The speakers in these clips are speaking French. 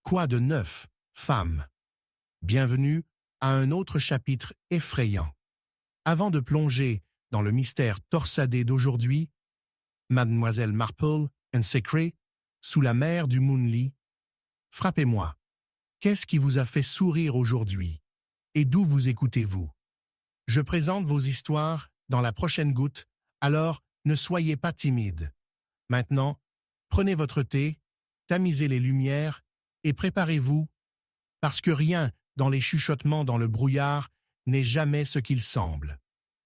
Quoi de neuf, femme? Bienvenue à un autre chapitre effrayant. Avant de plonger dans le mystère torsadé d'aujourd'hui, Mademoiselle Marple and Secret, sous la mer du Moonlit, frappez-moi. Qu'est-ce qui vous a fait sourire aujourd'hui? Et d'où vous écoutez-vous? Je présente vos histoires dans la prochaine goutte, alors ne soyez pas timide. Maintenant, prenez votre thé, tamisez les lumières et préparez-vous, parce que rien dans les chuchotements dans le brouillard n'est jamais ce qu'il semble.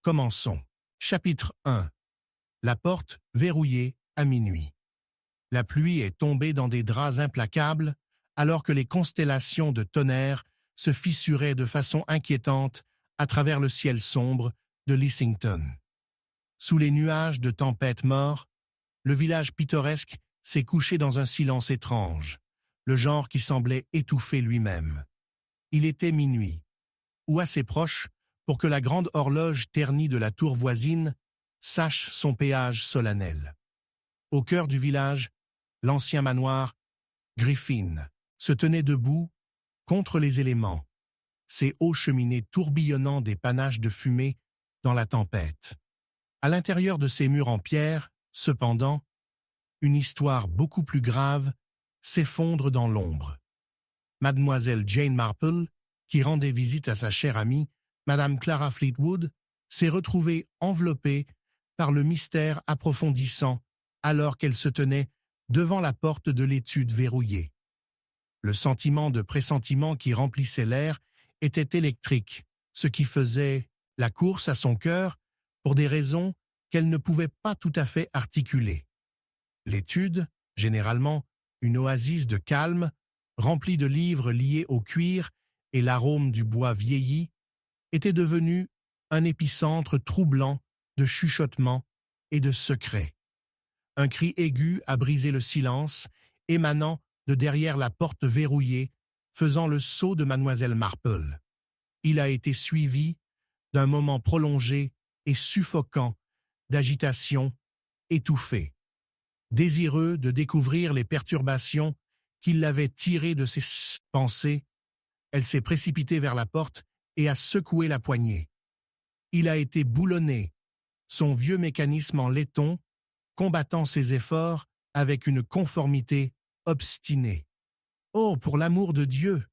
Commençons. Chapitre 1. La porte verrouillée à minuit. La pluie est tombée dans des draps implacables, alors que les constellations de tonnerre se fissuraient de façon inquiétante à travers le ciel sombre de Lissington. Sous les nuages de tempête mort, le village pittoresque s'est couché dans un silence étrange, le genre qui semblait étouffer lui-même. Il était minuit, ou assez proche pour que la grande horloge ternie de la tour voisine sache son péage solennel. Au cœur du village, l'ancien manoir, Griffin, se tenait debout contre les éléments, ses hauts cheminées tourbillonnant des panaches de fumée dans la tempête. À l'intérieur de ces murs en pierre, cependant, une histoire beaucoup plus grave s'effondre dans l'ombre. Mademoiselle Jane Marple, qui rendait visite à sa chère amie, Madame Clara Fleetwood, s'est retrouvée enveloppée par le mystère approfondissant alors qu'elle se tenait devant la porte de l'étude verrouillée. Le sentiment de pressentiment qui remplissait l'air était électrique, ce qui faisait la course à son cœur pour des raisons qu'elle ne pouvait pas tout à fait articuler. L'étude, généralement une oasis de calme, remplie de livres liés au cuir et l'arôme du bois vieilli, était devenue un épicentre troublant de chuchotements et de secrets. Un cri aigu a brisé le silence, émanant de derrière la porte verrouillée, faisant le saut de Mademoiselle Marple. Il a été suivi d'un moment prolongé et suffocant d'agitation étouffée. Désireux de découvrir les perturbations qui l'avaient tirée de ses pensées, elle s'est précipitée vers la porte et a secoué la poignée. Il a été boulonné, son vieux mécanisme en laiton, combattant ses efforts avec une conformité obstinée. « Oh, pour l'amour de Dieu !»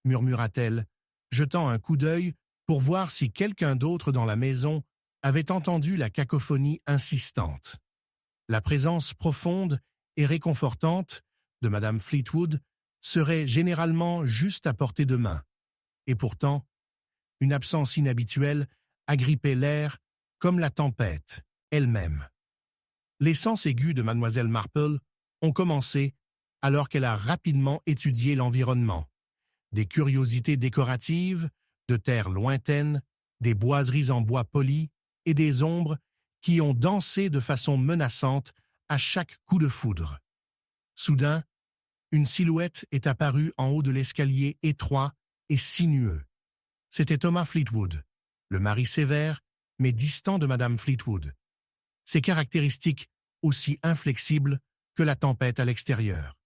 murmura-t-elle, jetant un coup d'œil pour voir si quelqu'un d'autre dans la maison avait entendu la cacophonie insistante. La présence profonde et réconfortante de Madame Fleetwood serait généralement juste à portée de main. Et pourtant, une absence inhabituelle agrippait l'air comme la tempête elle-même. Les sens aigus de Mademoiselle Marple ont commencé alors qu'elle a rapidement étudié l'environnement. Des curiosités décoratives, de terres lointaines, des boiseries en bois poli et des ombres qui ont dansé de façon menaçante à chaque coup de foudre. Soudain, une silhouette est apparue en haut de l'escalier étroit et sinueux. C'était Thomas Fleetwood, le mari sévère mais distant de Madame Fleetwood. Ses caractéristiques aussi inflexibles que la tempête à l'extérieur.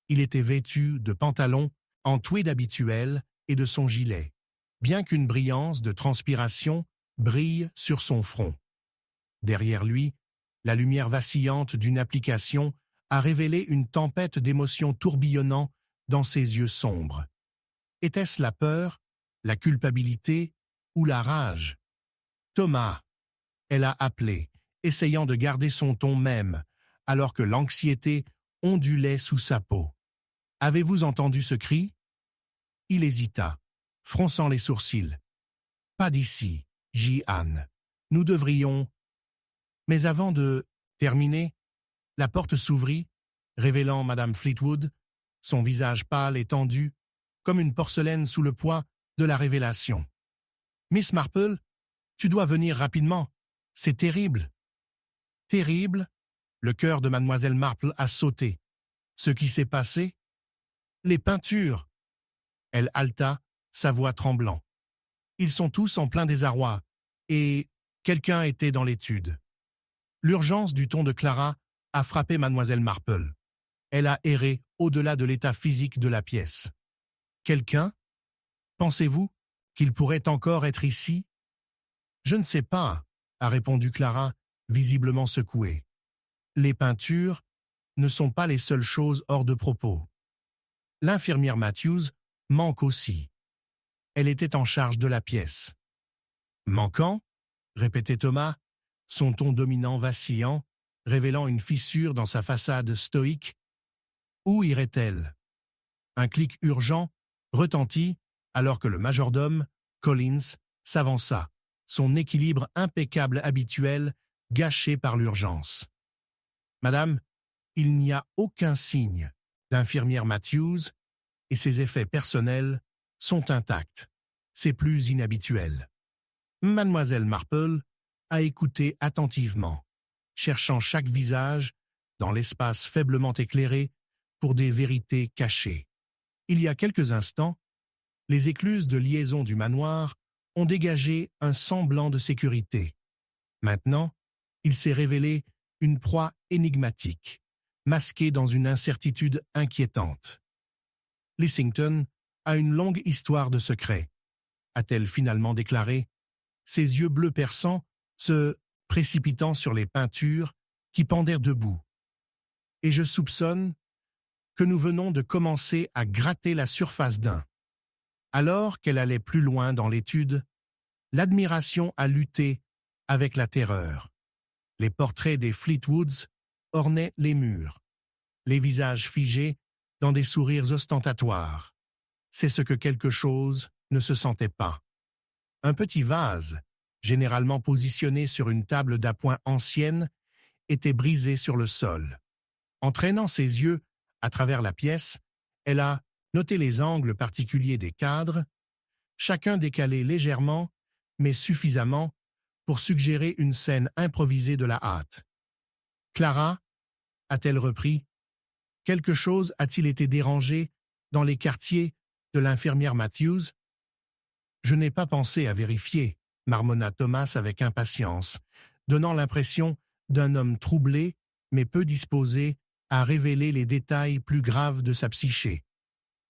Il était vêtu de pantalons en tweed habituel et de son gilet, bien qu'une brillance de transpiration brille sur son front. Derrière lui, la lumière vacillante d'une application a révélé une tempête d'émotions tourbillonnant dans ses yeux sombres. Était-ce la peur, la culpabilité ou la rage? « Thomas !» elle a appelé, essayant de garder son ton même, alors que l'anxiété ondulait sous sa peau. « Avez-vous entendu ce cri ?» Il hésita, fronçant les sourcils. « Pas d'ici, Jeanne. Nous devrions… » Mais avant de terminer, la porte s'ouvrit, révélant Madame Fleetwood, son visage pâle et tendu, comme une porcelaine sous le poids de la révélation. « Miss Marple, tu dois venir rapidement. C'est terrible. » « Terrible ?» Le cœur de Mademoiselle Marple a sauté. « Ce qui s'est passé ?»« Les peintures !» Elle haleta, sa voix tremblant. « Ils sont tous en plein désarroi, et quelqu'un était dans l'étude. » L'urgence du ton de Clara a frappé Mademoiselle Marple. Elle a erré au-delà de l'état physique de la pièce. Quelqu'un? Pensez-vous qu'il pourrait encore être ici? Je ne sais pas, a répondu Clara, visiblement secouée. Les peintures ne sont pas les seules choses hors de propos. L'infirmière Matthews manque aussi. Elle était en charge de la pièce. Manquant? Répétait Thomas, son ton dominant vacillant, révélant une fissure dans sa façade stoïque. Où irait-elle? Un clic urgent retentit alors que le majordome, Collins, s'avança, son équilibre impeccable habituel gâché par l'urgence. Madame, il n'y a aucun signe d'infirmière Matthews et ses effets personnels sont intacts. C'est plus inhabituel. Mademoiselle Marple a écouté attentivement, cherchant chaque visage dans l'espace faiblement éclairé pour des vérités cachées. Il y a quelques instants, les écluses de liaison du manoir ont dégagé un semblant de sécurité. Maintenant, il s'est révélé une proie énigmatique, masquée dans une incertitude inquiétante. Lissington a une longue histoire de secrets, a-t-elle finalement déclaré, ses yeux bleus perçants se précipitant sur les peintures qui pendaient debout. Et je soupçonne que nous venons de commencer à gratter la surface d'un. Alors qu'elle allait plus loin dans l'étude, l'admiration a lutté avec la terreur. Les portraits des Fleetwoods ornaient les murs, les visages figés dans des sourires ostentatoires. C'est ce que quelque chose ne se sentait pas. Un petit vase, généralement positionné sur une table d'appoint ancienne, était brisé sur le sol. En traînant ses yeux à travers la pièce, elle a noté les angles particuliers des cadres, chacun décalé légèrement, mais suffisamment pour suggérer une scène improvisée de la hâte. Clara, a-t-elle repris, quelque chose a-t-il été dérangé dans les quartiers de l'infirmière Matthews? Je n'ai pas pensé à vérifier, marmonna Thomas avec impatience, donnant l'impression d'un homme troublé, mais peu disposé à révéler les détails plus graves de sa psyché.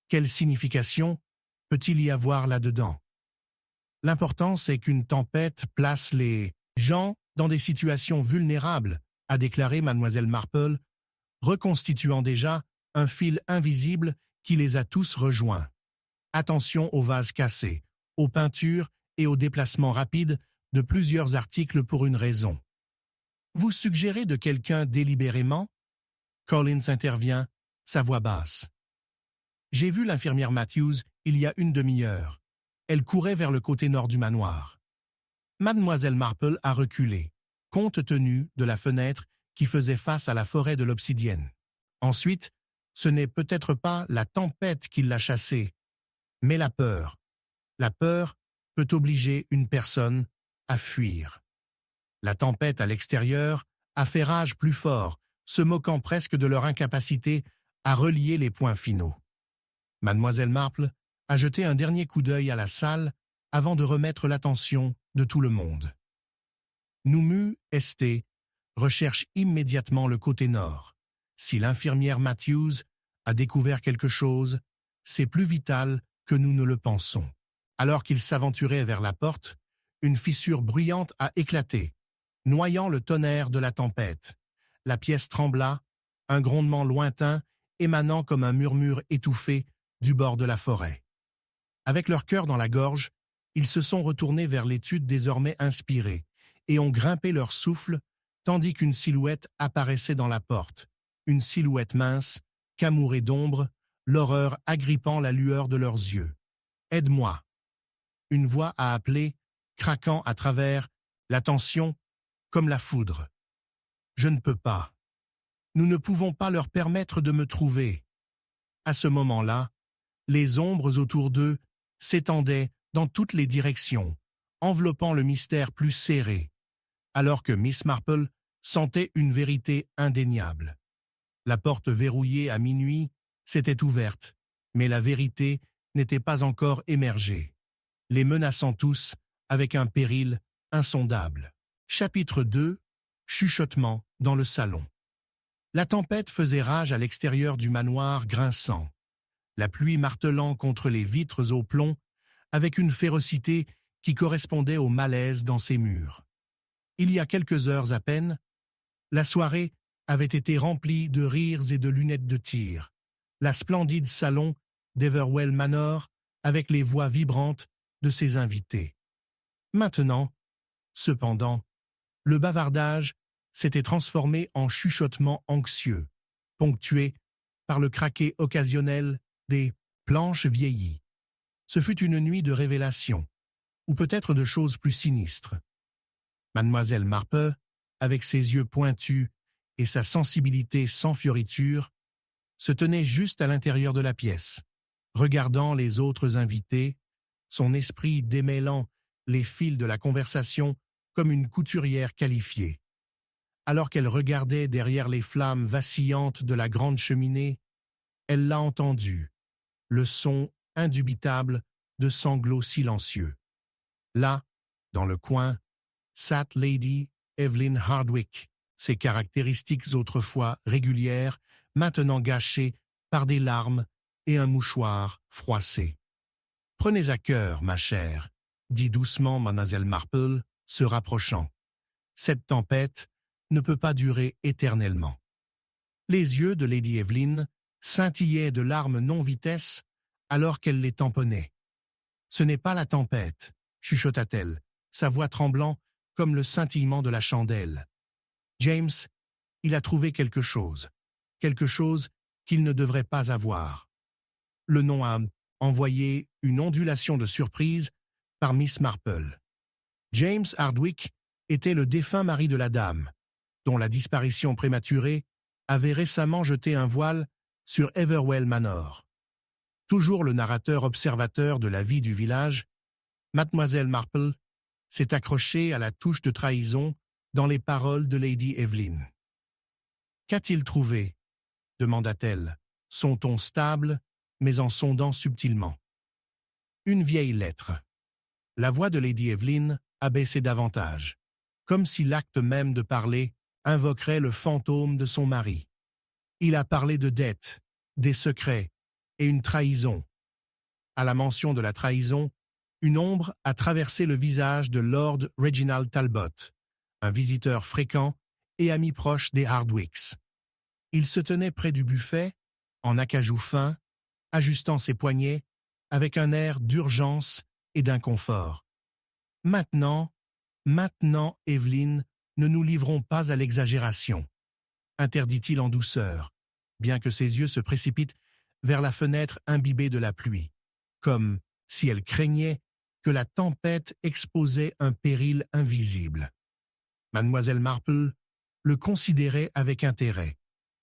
Quelle signification peut-il y avoir là-dedans? L'important, c'est qu'une tempête place les gens dans des situations vulnérables, a déclaré mademoiselle Marple, reconstituant déjà un fil invisible qui les a tous rejoints. Attention aux vases cassés, aux peintures et aux déplacements rapides de plusieurs articles pour une raison. Vous suggérez de quelqu'un délibérément? Collins intervient, sa voix basse. J'ai vu l'infirmière Matthews il y a une demi-heure. Elle courait vers le côté nord du manoir. Mademoiselle Marple a reculé, compte tenu de la fenêtre qui faisait face à la forêt de l'obsidienne. Ensuite, ce n'est peut-être pas la tempête qui l'a chassée, mais la peur. La peur peut obliger une personne à fuir. La tempête à l'extérieur a fait rage plus fort, se moquant presque de leur incapacité à relier les points finaux. Mademoiselle Marple a jeté un dernier coup d'œil à la salle avant de remettre l'attention de tout le monde. Noumu St. recherche immédiatement le côté nord. Si l'infirmière Matthews a découvert quelque chose, c'est plus vital que nous ne le pensons. Alors qu'il s'aventurait vers la porte, une fissure bruyante a éclaté, noyant le tonnerre de la tempête. La pièce trembla, un grondement lointain émanant comme un murmure étouffé du bord de la forêt. Avec leur cœur dans la gorge, ils se sont retournés vers l'étude désormais inspirée et ont grimpé leur souffle tandis qu'une silhouette apparaissait dans la porte, une silhouette mince, camourée d'ombre, l'horreur agrippant la lueur de leurs yeux. « Aide-moi » une voix a appelé, craquant à travers la tension comme la foudre. « Je ne peux pas. Nous ne pouvons pas leur permettre de me trouver. » À ce moment-là, les ombres autour d'eux s'étendaient dans toutes les directions, enveloppant le mystère plus serré, alors que Miss Marple sentait une vérité indéniable. La porte verrouillée à minuit s'était ouverte, mais la vérité n'était pas encore émergée, les menaçant tous avec un péril insondable. Chapitre 2. Chuchotement dans le salon. La tempête faisait rage à l'extérieur du manoir grinçant, la pluie martelant contre les vitres au plomb avec une férocité qui correspondait au malaise dans ses murs. Il y a quelques heures à peine, la soirée avait été remplie de rires et de lunettes de tir, la splendide salon d'Everwell Manor avec les voix vibrantes de ses invités. Maintenant, cependant, le bavardage s'était transformé en chuchotement anxieux, ponctué par le craquet occasionnel des planches vieillies. Ce fut une nuit de révélations, ou peut-être de choses plus sinistres. Mademoiselle Marple, avec ses yeux pointus et sa sensibilité sans fioriture, se tenait juste à l'intérieur de la pièce, regardant les autres invités, son esprit démêlant les fils de la conversation comme une couturière qualifiée. Alors qu'elle regardait derrière les flammes vacillantes de la grande cheminée, elle l'a entendu, le son indubitable de sanglots silencieux. Là, dans le coin, sat Lady Evelyn Hardwicke, ses caractéristiques autrefois régulières, maintenant gâchées par des larmes et un mouchoir froissé. « Prenez à cœur, ma chère, » dit doucement Mademoiselle Marple, se rapprochant. « Cette tempête ne peut pas durer éternellement. » Les yeux de Lady Evelyn scintillaient de larmes non-vitesse alors qu'elle les tamponnait. « Ce n'est pas la tempête, » chuchota-t-elle, sa voix tremblant comme le scintillement de la chandelle. « James, il a trouvé quelque chose qu'il ne devrait pas avoir. » Le nom a envoyé une ondulation de surprise par Miss Marple. James Hardwicke était le défunt mari de la dame, dont la disparition prématurée avait récemment jeté un voile sur Everwell Manor. Toujours le narrateur observateur de la vie du village, Mademoiselle Marple s'est accrochée à la touche de trahison dans les paroles de Lady Evelyn. « Qu'a-t-il trouvé ?» demanda-t-elle, son ton stable, mais en sondant subtilement. « Une vieille lettre. » La voix de Lady Evelyn abaissait davantage, comme si l'acte même de parler invoquerait le fantôme de son mari. Il a parlé de dettes, des secrets et une trahison. À la mention de la trahison, une ombre a traversé le visage de Lord Reginald Talbot, un visiteur fréquent et ami proche des Hardwickes. Il se tenait près du buffet, en acajou fin, ajustant ses poignets, avec un air d'urgence et d'inconfort. « Maintenant, Evelyne, ne nous livrons pas à l'exagération, » interdit-il en douceur, bien que ses yeux se précipitent vers la fenêtre imbibée de la pluie, comme si elle craignait que la tempête exposait un péril invisible. Mademoiselle Marple le considérait avec intérêt.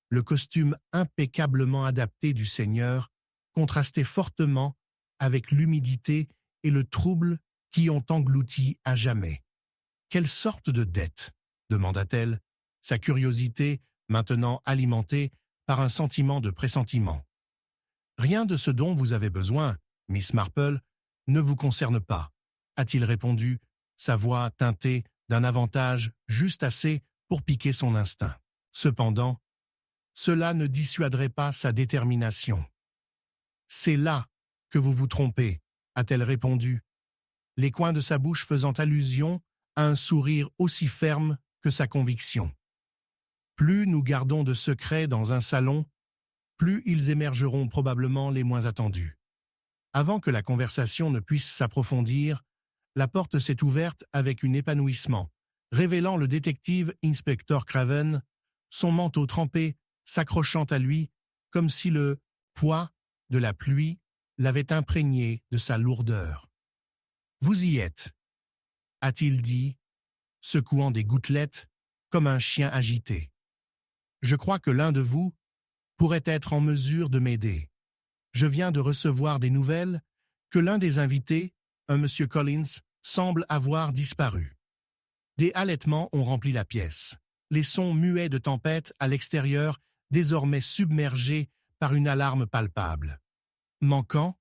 Le costume impeccablement adapté du seigneur contrastait fortement avec l'humidité et le trouble qui ont englouti à jamais. « Quelle sorte de dette ?» demanda-t-elle, sa curiosité maintenant alimentée par un sentiment de pressentiment. « Rien de ce dont vous avez besoin, Miss Marple, ne vous concerne pas, » a-t-il répondu, sa voix teintée d'un avantage juste assez pour piquer son instinct. Cependant, cela ne dissuaderait pas sa détermination. « C'est là que vous vous trompez, » a-t-elle répondu, les coins de sa bouche faisant allusion à un sourire aussi ferme que sa conviction. Plus nous gardons de secrets dans un salon, plus ils émergeront probablement les moins attendus. Avant que la conversation ne puisse s'approfondir, la porte s'est ouverte avec un épanouissement, révélant le détective Inspector Craven, son manteau trempé s'accrochant à lui comme si le poids de la pluie l'avait imprégné de sa lourdeur. « Vous y êtes », a-t-il dit, secouant des gouttelettes comme un chien agité. « Je crois que l'un de vous pourrait être en mesure de m'aider. Je viens de recevoir des nouvelles que l'un des invités, un monsieur Collins, semble avoir disparu. » Des halètements ont rempli la pièce, les sons muets de tempête à l'extérieur désormais submergés par une alarme palpable. « Manquant ?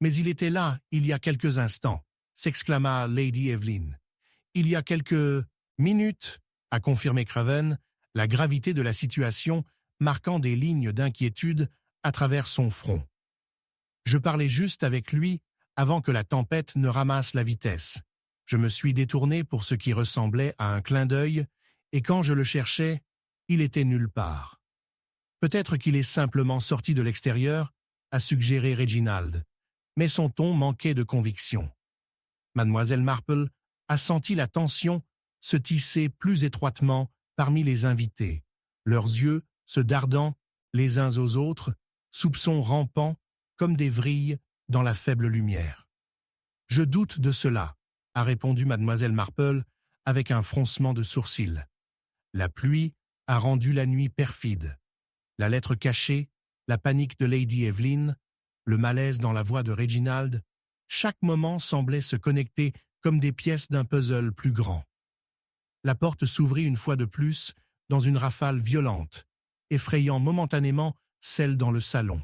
Mais il était là il y a quelques instants, » s'exclama Lady Evelyn. « Il y a quelques minutes, » a confirmé Craven, la gravité de la situation marquant des lignes d'inquiétude à travers son front. Je parlais juste avec lui avant que la tempête ne ramasse la vitesse. Je me suis détourné pour ce qui ressemblait à un clin d'œil, et quand je le cherchais, il était nulle part. Peut-être qu'il est simplement sorti de l'extérieur, a suggéré Reginald, mais son ton manquait de conviction. Mademoiselle Marple a senti la tension se tisser plus étroitement parmi les invités, leurs yeux se dardant les uns aux autres, soupçons rampants comme des vrilles dans la faible lumière. « Je doute de cela », a répondu Mademoiselle Marple avec un froncement de sourcils. La pluie a rendu la nuit perfide. La lettre cachée, la panique de Lady Evelyn, le malaise dans la voix de Reginald, chaque moment semblait se connecter comme des pièces d'un puzzle plus grand. La porte s'ouvrit une fois de plus dans une rafale violente, effrayant momentanément celle dans le salon.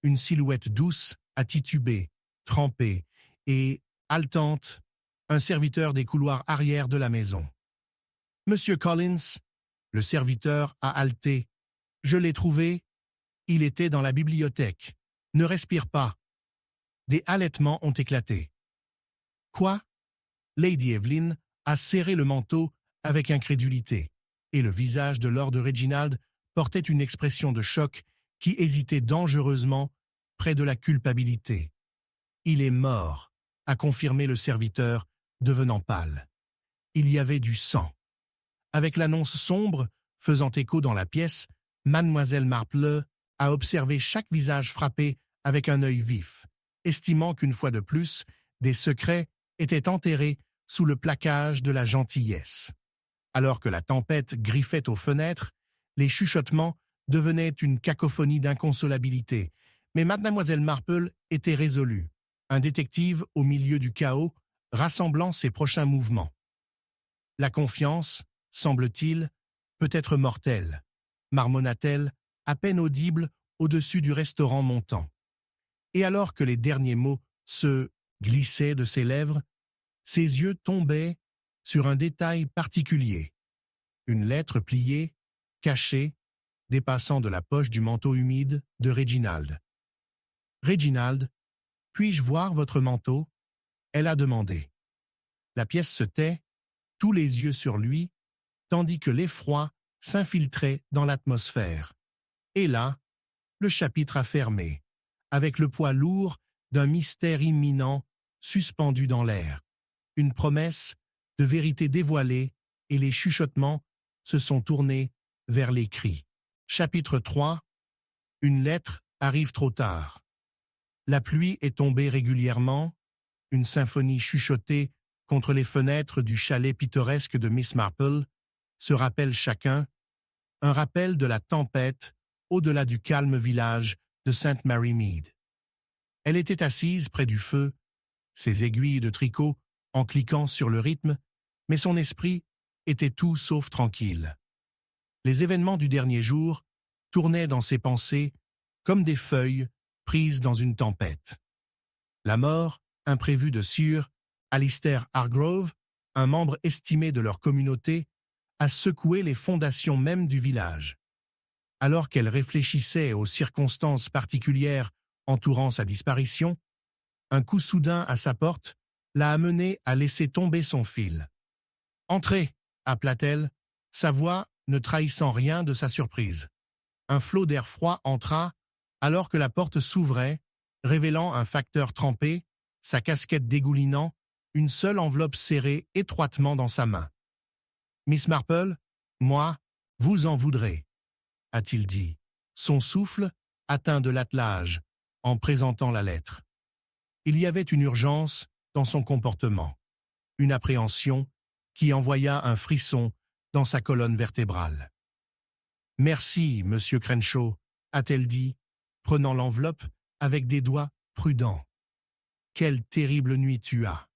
Une silhouette douce a titubé, trempé et, haletante, un serviteur des couloirs arrière de la maison. « Monsieur Collins !» Le serviteur a haleté. « Je l'ai trouvé. Il était dans la bibliothèque. Ne respire pas. » Des halètements ont éclaté. « Quoi ?» Lady Evelyn a serré le manteau avec incrédulité, et le visage de Lord Reginald portait une expression de choc qui hésitait dangereusement près de la culpabilité. « Il est mort », a confirmé le serviteur, devenant pâle. Il y avait du sang. Avec l'annonce sombre faisant écho dans la pièce, Mademoiselle Marple a observé chaque visage frappé avec un œil vif, estimant qu'une fois de plus, des secrets étaient enterrés sous le plaquage de la gentillesse. Alors que la tempête griffait aux fenêtres, les chuchotements devenaient une cacophonie d'inconsolabilité, mais Mademoiselle Marple était résolue, un détective au milieu du chaos, rassemblant ses prochains mouvements. La confiance, semble-t-il, peut être mortelle, marmonna-t-elle, à peine audible au-dessus du restaurant montant. Et alors que les derniers mots se glissaient de ses lèvres, ses yeux tombaient sur un détail particulier. Une lettre pliée, cachée, dépassant de la poche du manteau humide de Reginald. « Reginald, puis-je voir votre manteau ?» elle a demandé. La pièce se tait, tous les yeux sur lui, tandis que l'effroi s'infiltrait dans l'atmosphère. Et là, le chapitre a fermé, avec le poids lourd d'un mystère imminent suspendu dans l'air. Une promesse de vérité dévoilée et les chuchotements se sont tournés vers les cris. Chapitre 3. Une lettre arrive trop tard. La pluie est tombée régulièrement, une symphonie chuchotée contre les fenêtres du chalet pittoresque de Miss Marple se rappelle chacun, un rappel de la tempête au-delà du calme village de St. Mary Mead. Elle était assise près du feu, ses aiguilles de tricot en cliquant sur le rythme, mais son esprit était tout sauf tranquille. Les événements du dernier jour tournaient dans ses pensées comme des feuilles prises dans une tempête. La mort imprévue de Sir Alistair Hargrove, un membre estimé de leur communauté, a secoué les fondations même du village. Alors qu'elle réfléchissait aux circonstances particulières entourant sa disparition, un coup soudain à sa porte l'a amenée à laisser tomber son fil. « Entrez !» appela-t-elle, sa voix ne trahissant rien de sa surprise. Un flot d'air froid entra alors que la porte s'ouvrait, révélant un facteur trempé, sa casquette dégoulinant, une seule enveloppe serrée étroitement dans sa main. « Miss Marple, moi, vous en voudrez », a-t-il dit, son souffle atteint de l'attelage en présentant la lettre. Il y avait une urgence dans son comportement, une appréhension qui envoya un frisson dans sa colonne vertébrale. « Merci, monsieur Crenshaw », a-t-elle dit, prenant l'enveloppe avec des doigts prudents. « Quelle terrible nuit tu as !»«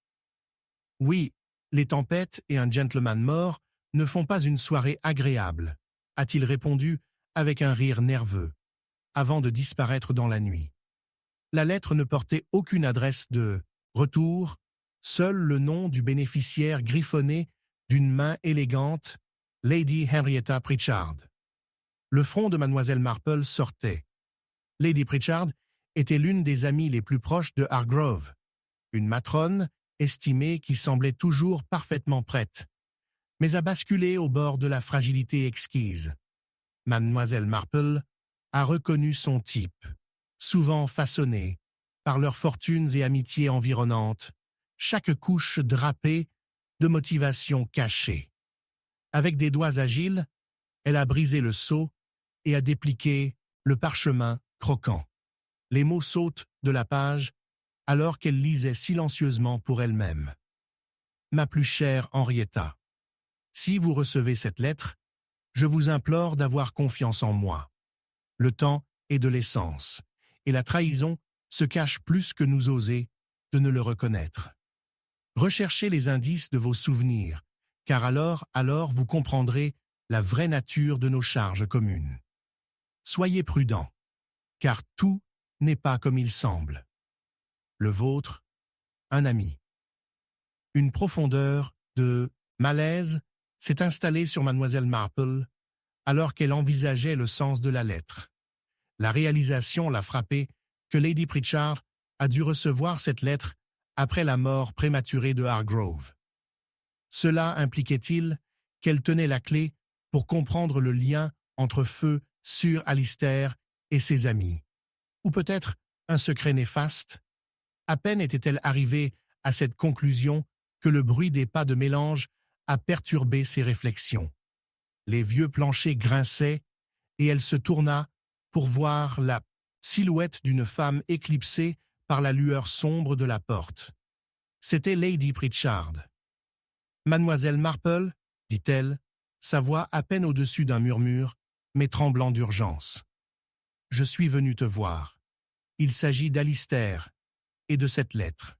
Oui, les tempêtes et un gentleman mort ne font pas une soirée agréable », a-t-il répondu avec un rire nerveux, avant de disparaître dans la nuit. La lettre ne portait aucune adresse de retour, seul le nom du bénéficiaire griffonné d'une main élégante, Lady Henrietta Pritchard. Le front de mademoiselle Marple sortait. Lady Pritchard était l'une des amies les plus proches de Hargrove, une matrone estimée qui semblait toujours parfaitement prête, mais a basculé au bord de la fragilité exquise. Mademoiselle Marple a reconnu son type, souvent façonné par leurs fortunes et amitiés environnantes, chaque couche drapée de motivations cachées. Avec des doigts agiles, elle a brisé le sceau et a dépliqué le parchemin croquant. Les mots sautent de la page alors qu'elle lisait silencieusement pour elle-même. Ma plus chère Henrietta, si vous recevez cette lettre, je vous implore d'avoir confiance en moi. Le temps est de l'essence, et la trahison se cache plus que nous oser de ne le reconnaître. Recherchez les indices de vos souvenirs, car alors vous comprendrez la vraie nature de nos charges communes. Soyez prudents, car tout n'est pas comme il semble. Le vôtre, un ami. Une profondeur de malaise s'est installée sur mademoiselle Marple alors qu'elle envisageait le sens de la lettre. La réalisation l'a frappée que Lady Pritchard a dû recevoir cette lettre après la mort prématurée de Hargrove. Cela impliquait-il qu'elle tenait la clé pour comprendre le lien entre feu Sir Alistair et ses amis? Ou peut-être un secret néfaste? À peine était-elle arrivée à cette conclusion que le bruit des pas de mélange a perturbé ses réflexions. Les vieux planchers grinçaient et elle se tourna pour voir la silhouette d'une femme éclipsée par la lueur sombre de la porte. C'était Lady Pritchard. « Mademoiselle Marple, dit-elle, sa voix à peine au-dessus d'un murmure, mais tremblant d'urgence. Je suis venue te voir. Il s'agit d'Alistair et de cette lettre. »«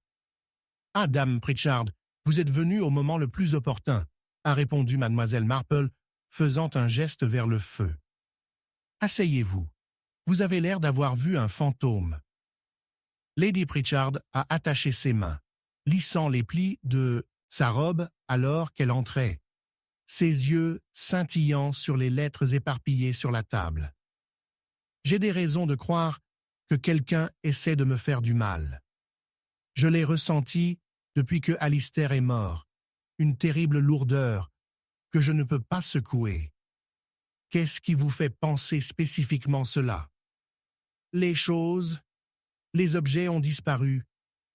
Ah, dame Pritchard, vous êtes venue au moment le plus opportun, » a répondu mademoiselle Marple, faisant un geste vers le feu. « Asseyez-vous. Vous avez l'air d'avoir vu un fantôme. » Lady Pritchard a attaché ses mains, lissant les plis de sa robe alors qu'elle entrait, ses yeux scintillant sur les lettres éparpillées sur la table. « J'ai des raisons de croire que quelqu'un essaie de me faire du mal. Je l'ai ressenti depuis que Alistair est mort, une terrible lourdeur que je ne peux pas secouer. Qu'est-ce qui vous fait penser spécifiquement cela? Les choses, les objets ont disparu,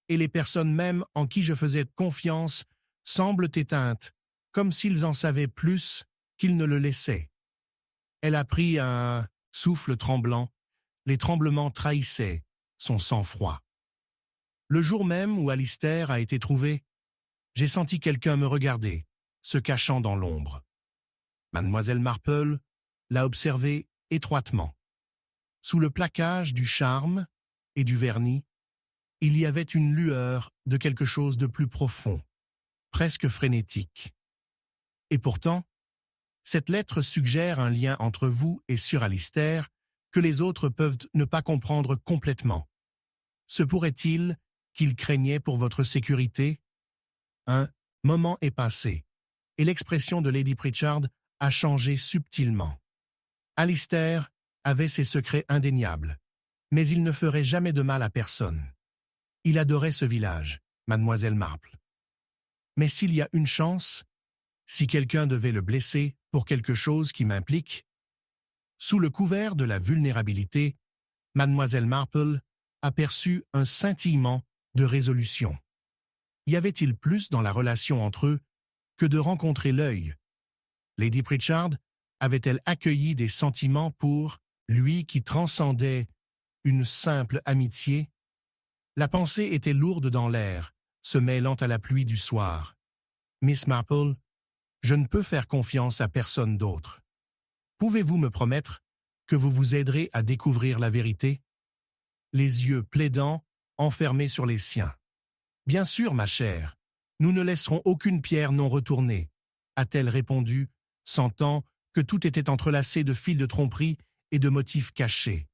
et les personnes même en qui je faisais confiance semblent éteintes, comme s'ils en savaient plus qu'ils ne le laissaient. » Elle a pris un souffle tremblant, les tremblements trahissaient son sang-froid. « Le jour même où Alistair a été trouvé, j'ai senti quelqu'un me regarder, se cachant dans l'ombre. Mademoiselle Marple l'a observé étroitement. Sous le plaquage du charme et du vernis, il y avait une lueur de quelque chose de plus profond, presque frénétique. Et pourtant, cette lettre suggère un lien entre vous et Sir Alistair que les autres peuvent ne pas comprendre complètement. Se pourrait-il qu'il craignait pour votre sécurité? Un moment est passé, et l'expression de Lady Pritchard a changé subtilement. Alistair avait ses secrets indéniables, mais il ne ferait jamais de mal à personne. Il adorait ce village, mademoiselle Marple. Mais s'il y a une chance, si quelqu'un devait le blesser pour quelque chose qui m'implique, sous le couvert de la vulnérabilité, mademoiselle Marple aperçut un scintillement de résolution. Y avait-il plus dans la relation entre eux que de rencontrer l'œil? Lady Pritchard avait-elle accueilli des sentiments pour lui qui transcendaient une simple amitié? La pensée était lourde dans l'air, se mêlant à la pluie du soir. « Miss Marple, je ne peux faire confiance à personne d'autre. Pouvez-vous me promettre que vous vous aiderez à découvrir la vérité? » Les yeux plaidants, enfermés sur les siens. « Bien sûr, ma chère, nous ne laisserons aucune pierre non retournée, » a-t-elle répondu, sentant que tout était entrelacé de fils de tromperie et de motifs cachés.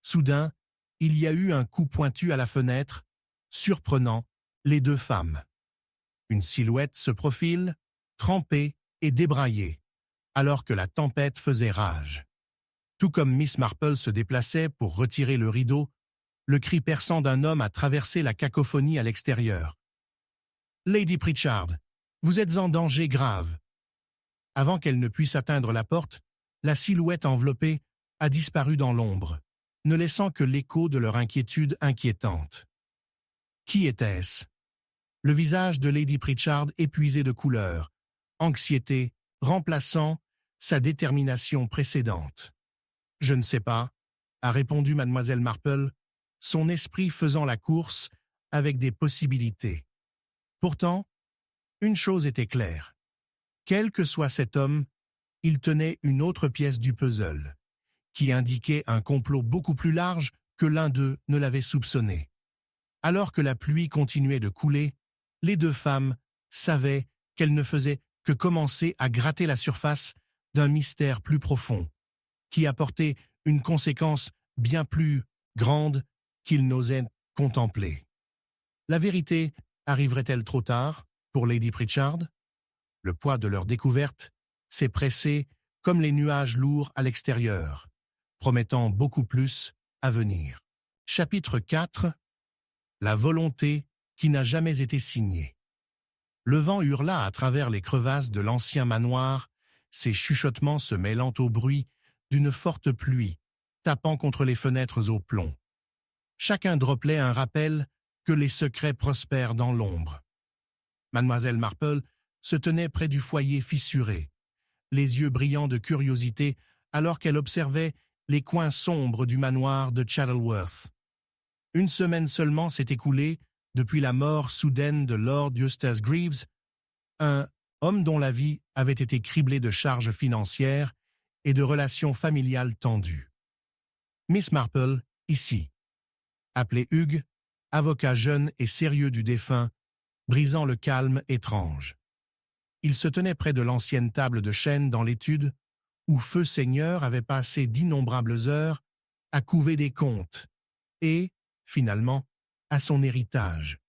Soudain, il y a eu un coup pointu à la fenêtre, surprenant les deux femmes. Une silhouette se profile, trempée et débraillée, alors que la tempête faisait rage. Tout comme Miss Marple se déplaçait pour retirer le rideau, le cri perçant d'un homme a traversé la cacophonie à l'extérieur. « Lady Pritchard, vous êtes en danger grave. » Avant qu'elle ne puisse atteindre la porte, la silhouette enveloppée a disparu dans l'ombre, ne laissant que l'écho de leur inquiétude inquiétante. Qui était-ce? Le visage de Lady Pritchard épuisé de couleur, anxiété, remplaçant sa détermination précédente. « Je ne sais pas », a répondu mademoiselle Marple, son esprit faisant la course avec des possibilités. Pourtant, une chose était claire. Quel que soit cet homme, il tenait une autre pièce du puzzle, qui indiquait un complot beaucoup plus large que l'un d'eux ne l'avait soupçonné. Alors que la pluie continuait de couler, les deux femmes savaient qu'elles ne faisaient que commencer à gratter la surface d'un mystère plus profond, qui apportait une conséquence bien plus grande qu'ils n'osaient contempler. La vérité arriverait-elle trop tard pour Lady Pritchard? Le poids de leur découverte s'est pressé comme les nuages lourds à l'extérieur, promettant beaucoup plus à venir. Chapitre 4. La volonté qui n'a jamais été signée. Le vent hurla à travers les crevasses de l'ancien manoir, ses chuchotements se mêlant au bruit d'une forte pluie, tapant contre les fenêtres au plomb. Chacun droplait un rappel que les secrets prospèrent dans l'ombre. Mademoiselle Marple se tenait près du foyer fissuré, les yeux brillants de curiosité alors qu'elle observait les coins sombres du manoir de Chattleworth. Une semaine seulement s'est écoulée depuis la mort soudaine de Lord Eustace Greaves, un homme dont la vie avait été criblée de charges financières et de relations familiales tendues. Miss Marple, ici, appelé Hugues, avocat jeune et sérieux du défunt, brisant le calme étrange. Il se tenait près de l'ancienne table de chêne dans l'étude, où Feu Seigneur avait passé d'innombrables heures à couver des comptes et, finalement, à son héritage.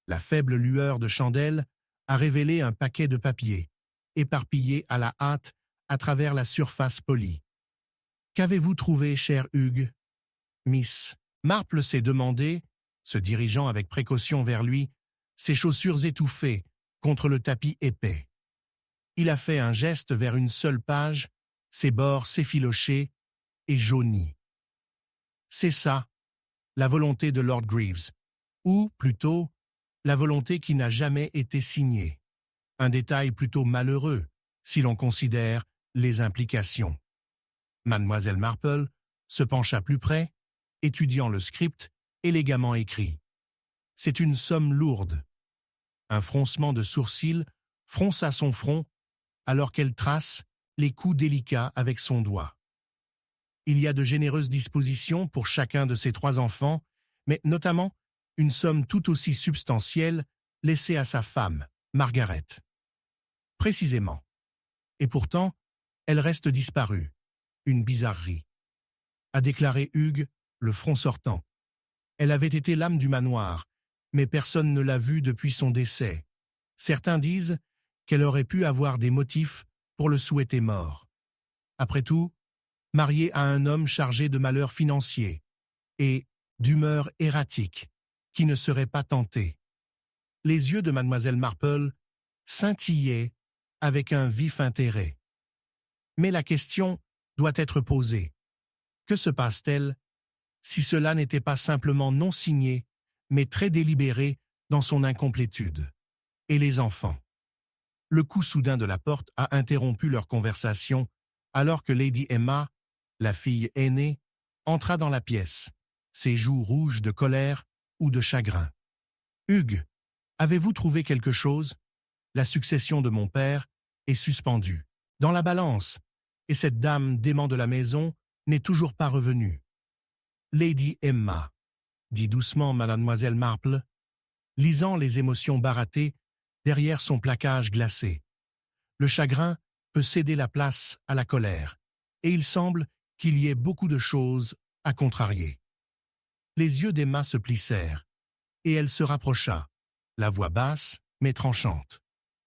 La faible lueur de chandelle a révélé un paquet de papiers, éparpillés à la hâte à travers la surface polie. « Qu'avez-vous trouvé, cher Hugues ?» Miss Marple s'est demandé, se dirigeant avec précaution vers lui, ses chaussures étouffées contre le tapis épais. Il a fait un geste vers une seule page, ses bords s'effilochaient et jaunis. C'est ça, la volonté de Lord Greaves, ou, plutôt, la volonté qui n'a jamais été signée. Un détail plutôt malheureux, si l'on considère les implications. Mademoiselle Marple se pencha plus près, étudiant le script élégamment écrit. C'est une somme lourde. Un froncement de sourcils fronça son front alors qu'elle trace les coups délicats avec son doigt. Il y a de généreuses dispositions pour chacun de ses 3 enfants, mais notamment une somme tout aussi substantielle laissée à sa femme, Margaret. Précisément. Et pourtant, elle reste disparue. Une bizarrerie. A déclaré Hugues, le front sortant. Elle avait été l'âme du manoir, mais personne ne l'a vue depuis son décès. Certains disent qu'elle aurait pu avoir des motifs pour le souhaiter mort. Après tout, mariée à un homme chargé de malheurs financiers et d'humeur erratique, qui ne serait pas tenté. Les yeux de mademoiselle Marple scintillaient avec un vif intérêt. Mais la question doit être posée. Que se passe-t-il si cela n'était pas simplement non signé, mais très délibéré dans son incomplétude? Et les enfants? Le coup soudain de la porte a interrompu leur conversation alors que Lady Emma, la fille aînée, entra dans la pièce, ses joues rouges de colère ou de chagrin. « Hugues, avez-vous trouvé quelque chose? La succession de mon père est suspendue, dans la balance, et cette dame dément de la maison n'est toujours pas revenue. » Lady Emma, dit doucement mademoiselle Marple, lisant les émotions barattées derrière son plaquage glacé. Le chagrin peut céder la place à la colère, et il semble qu'il y ait beaucoup de choses à contrarier. Les yeux d'Emma se plissèrent, et elle se rapprocha, la voix basse mais tranchante.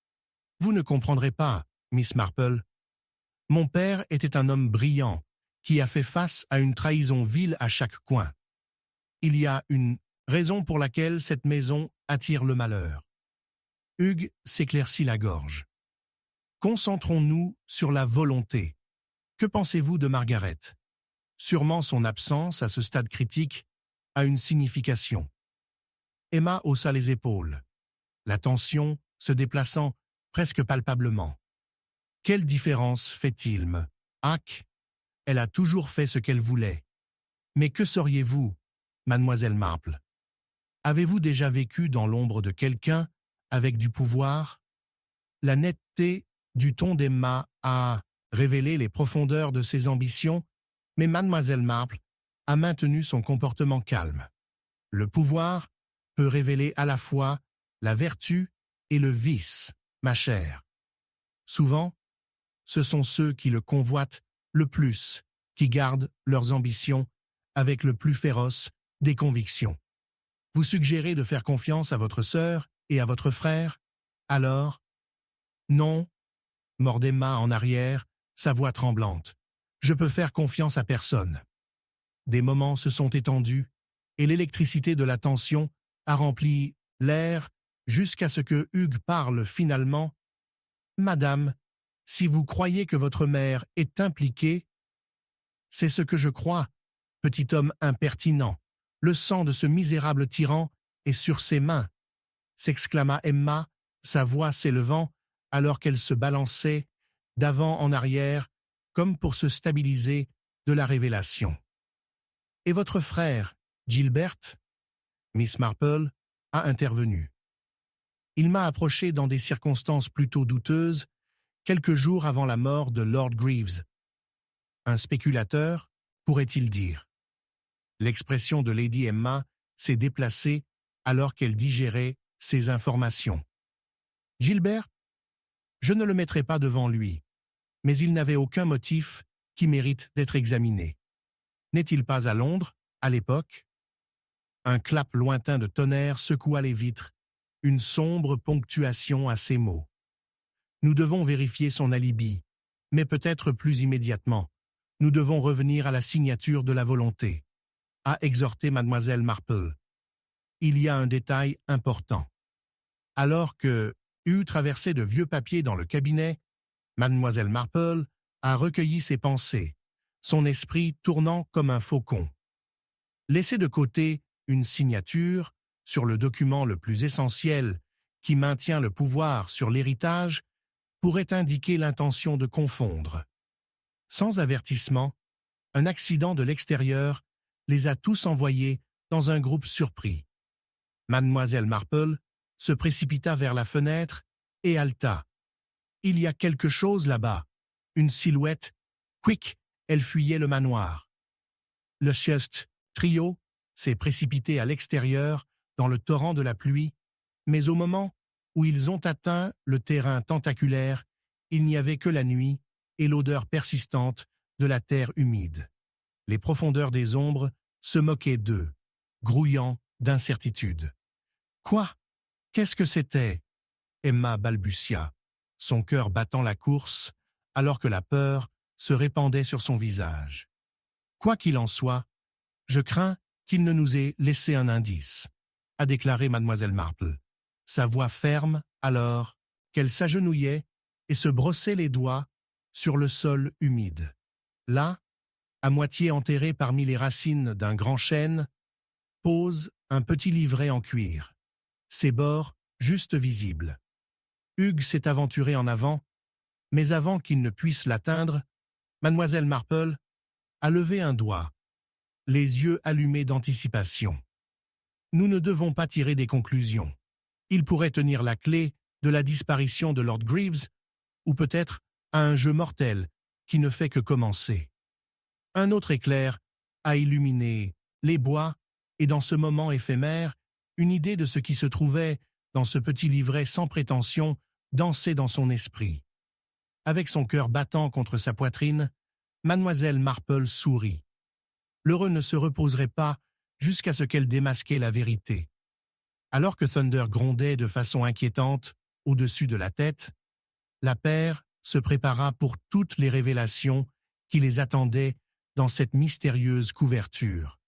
« Vous ne comprendrez pas, Miss Marple. Mon père était un homme brillant qui a fait face à une trahison vile à chaque coin. Il y a une raison pour laquelle cette maison attire le malheur. Hugues s'éclaircit la gorge. Concentrons-nous sur la volonté. Que pensez-vous de Margaret? Sûrement son absence, à ce stade critique, a une signification. Emma haussa les épaules, la tension se déplaçant presque palpablement. Quelle différence fait-il? Hack, elle a toujours fait ce qu'elle voulait. Mais que seriez-vous, mademoiselle Marple? Avez-vous déjà vécu dans l'ombre de quelqu'un avec du pouvoir? La netteté du ton d'Emma a révélé les profondeurs de ses ambitions, mais mademoiselle Marple a maintenu son comportement calme. Le pouvoir peut révéler à la fois la vertu et le vice, ma chère. Souvent, ce sont ceux qui le convoitent le plus qui gardent leurs ambitions avec le plus féroce des convictions. Vous suggérez de faire confiance à votre sœur et à votre frère? Alors? Non, mordait Emma en arrière, sa voix tremblante. Je peux faire confiance à personne. Des moments se sont étendus, et l'électricité de la tension a rempli l'air jusqu'à ce que Hugues parle finalement. Madame, si vous croyez que votre mère est impliquée, c'est ce que je crois, petit homme impertinent. Le sang de ce misérable tyran est sur ses mains, s'exclama Emma, sa voix s'élevant alors qu'elle se balançait d'avant en arrière comme pour se stabiliser de la révélation. Et votre frère, Gilbert? Miss Marple a intervenu. Il m'a approché dans des circonstances plutôt douteuses, quelques jours avant la mort de Lord Greaves. Un spéculateur, pourrait-il dire. L'expression de Lady Emma s'est déplacée alors qu'elle digérait ces informations. Gilbert? Je ne le mettrai pas devant lui, mais il n'avait aucun motif qui mérite d'être examiné. N'est-il pas à Londres, à l'époque? Un clap lointain de tonnerre secoua les vitres, une sombre ponctuation à ces mots. Nous devons vérifier son alibi, mais peut-être plus immédiatement. Nous devons revenir à la signature de la volonté, a exhorté mademoiselle Marple. Il y a un détail important. Alors que eut traversé de vieux papiers dans le cabinet, mademoiselle Marple a recueilli ses pensées, son esprit tournant comme un faucon. Laisser de côté une signature sur le document le plus essentiel qui maintient le pouvoir sur l'héritage pourrait indiquer l'intention de confondre. Sans avertissement, un accident de l'extérieur les a tous envoyés dans un groupe surpris. Mademoiselle Marple se précipita vers la fenêtre et haleta. Il y a quelque chose là-bas, une silhouette. Quick, elle fuyait le manoir. Le Chest trio s'est précipité à l'extérieur dans le torrent de la pluie, mais au moment où ils ont atteint le terrain tentaculaire, il n'y avait que la nuit et l'odeur persistante de la terre humide. Les profondeurs des ombres se moquaient d'eux, grouillant d'incertitude. Quoi? Qu'est-ce que c'était? Emma balbutia, son cœur battant la course, alors que la peur se répandait sur son visage. Quoi qu'il en soit, je crains qu'il ne nous ait laissé un indice, a déclaré mademoiselle Marple, sa voix ferme alors qu'elle s'agenouillait et se brossait les doigts sur le sol humide. Là, à moitié enterré parmi les racines d'un grand chêne, pose un petit livret en cuir, ses bords juste visibles. Hugues s'est aventuré en avant, mais avant qu'il ne puisse l'atteindre, mademoiselle Marple a levé un doigt, les yeux allumés d'anticipation. Nous ne devons pas tirer des conclusions. Il pourrait tenir la clé de la disparition de Lord Greaves, ou peut-être à un jeu mortel qui ne fait que commencer. Un autre éclair a illuminé les bois et dans ce moment éphémère, une idée de ce qui se trouvait dans ce petit livret sans prétention dansait dans son esprit. Avec son cœur battant contre sa poitrine, mademoiselle Marple sourit. L'heureux ne se reposerait pas jusqu'à ce qu'elle démasquait la vérité. Alors que Thunder grondait de façon inquiétante au-dessus de la tête, la paire se prépara pour toutes les révélations qui les attendaient dans cette mystérieuse couverture,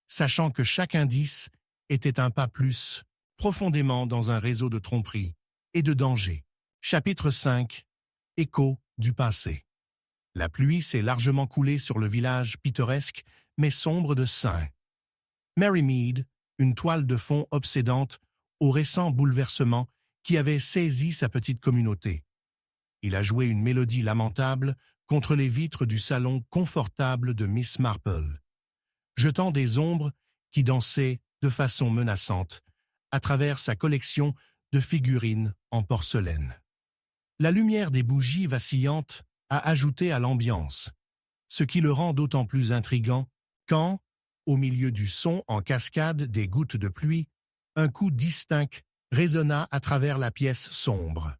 sachant que chaque indice était un pas plus profondément dans un réseau de tromperie et de danger. Chapitre 5. Écho du passé. La pluie s'est largement coulée sur le village pittoresque mais sombre de St. Mary Mead, une toile de fond obsédante aux récents bouleversements qui avaient saisi sa petite communauté. Il a joué une mélodie lamentable contre les vitres du salon confortable de Miss Marple, jetant des ombres qui dansaient de façon menaçante à travers sa collection de figurines en porcelaine. La lumière des bougies vacillantes a ajouté à l'ambiance, ce qui le rend d'autant plus intrigant quand, au milieu du son en cascade des gouttes de pluie, un coup distinct résonna à travers la pièce sombre.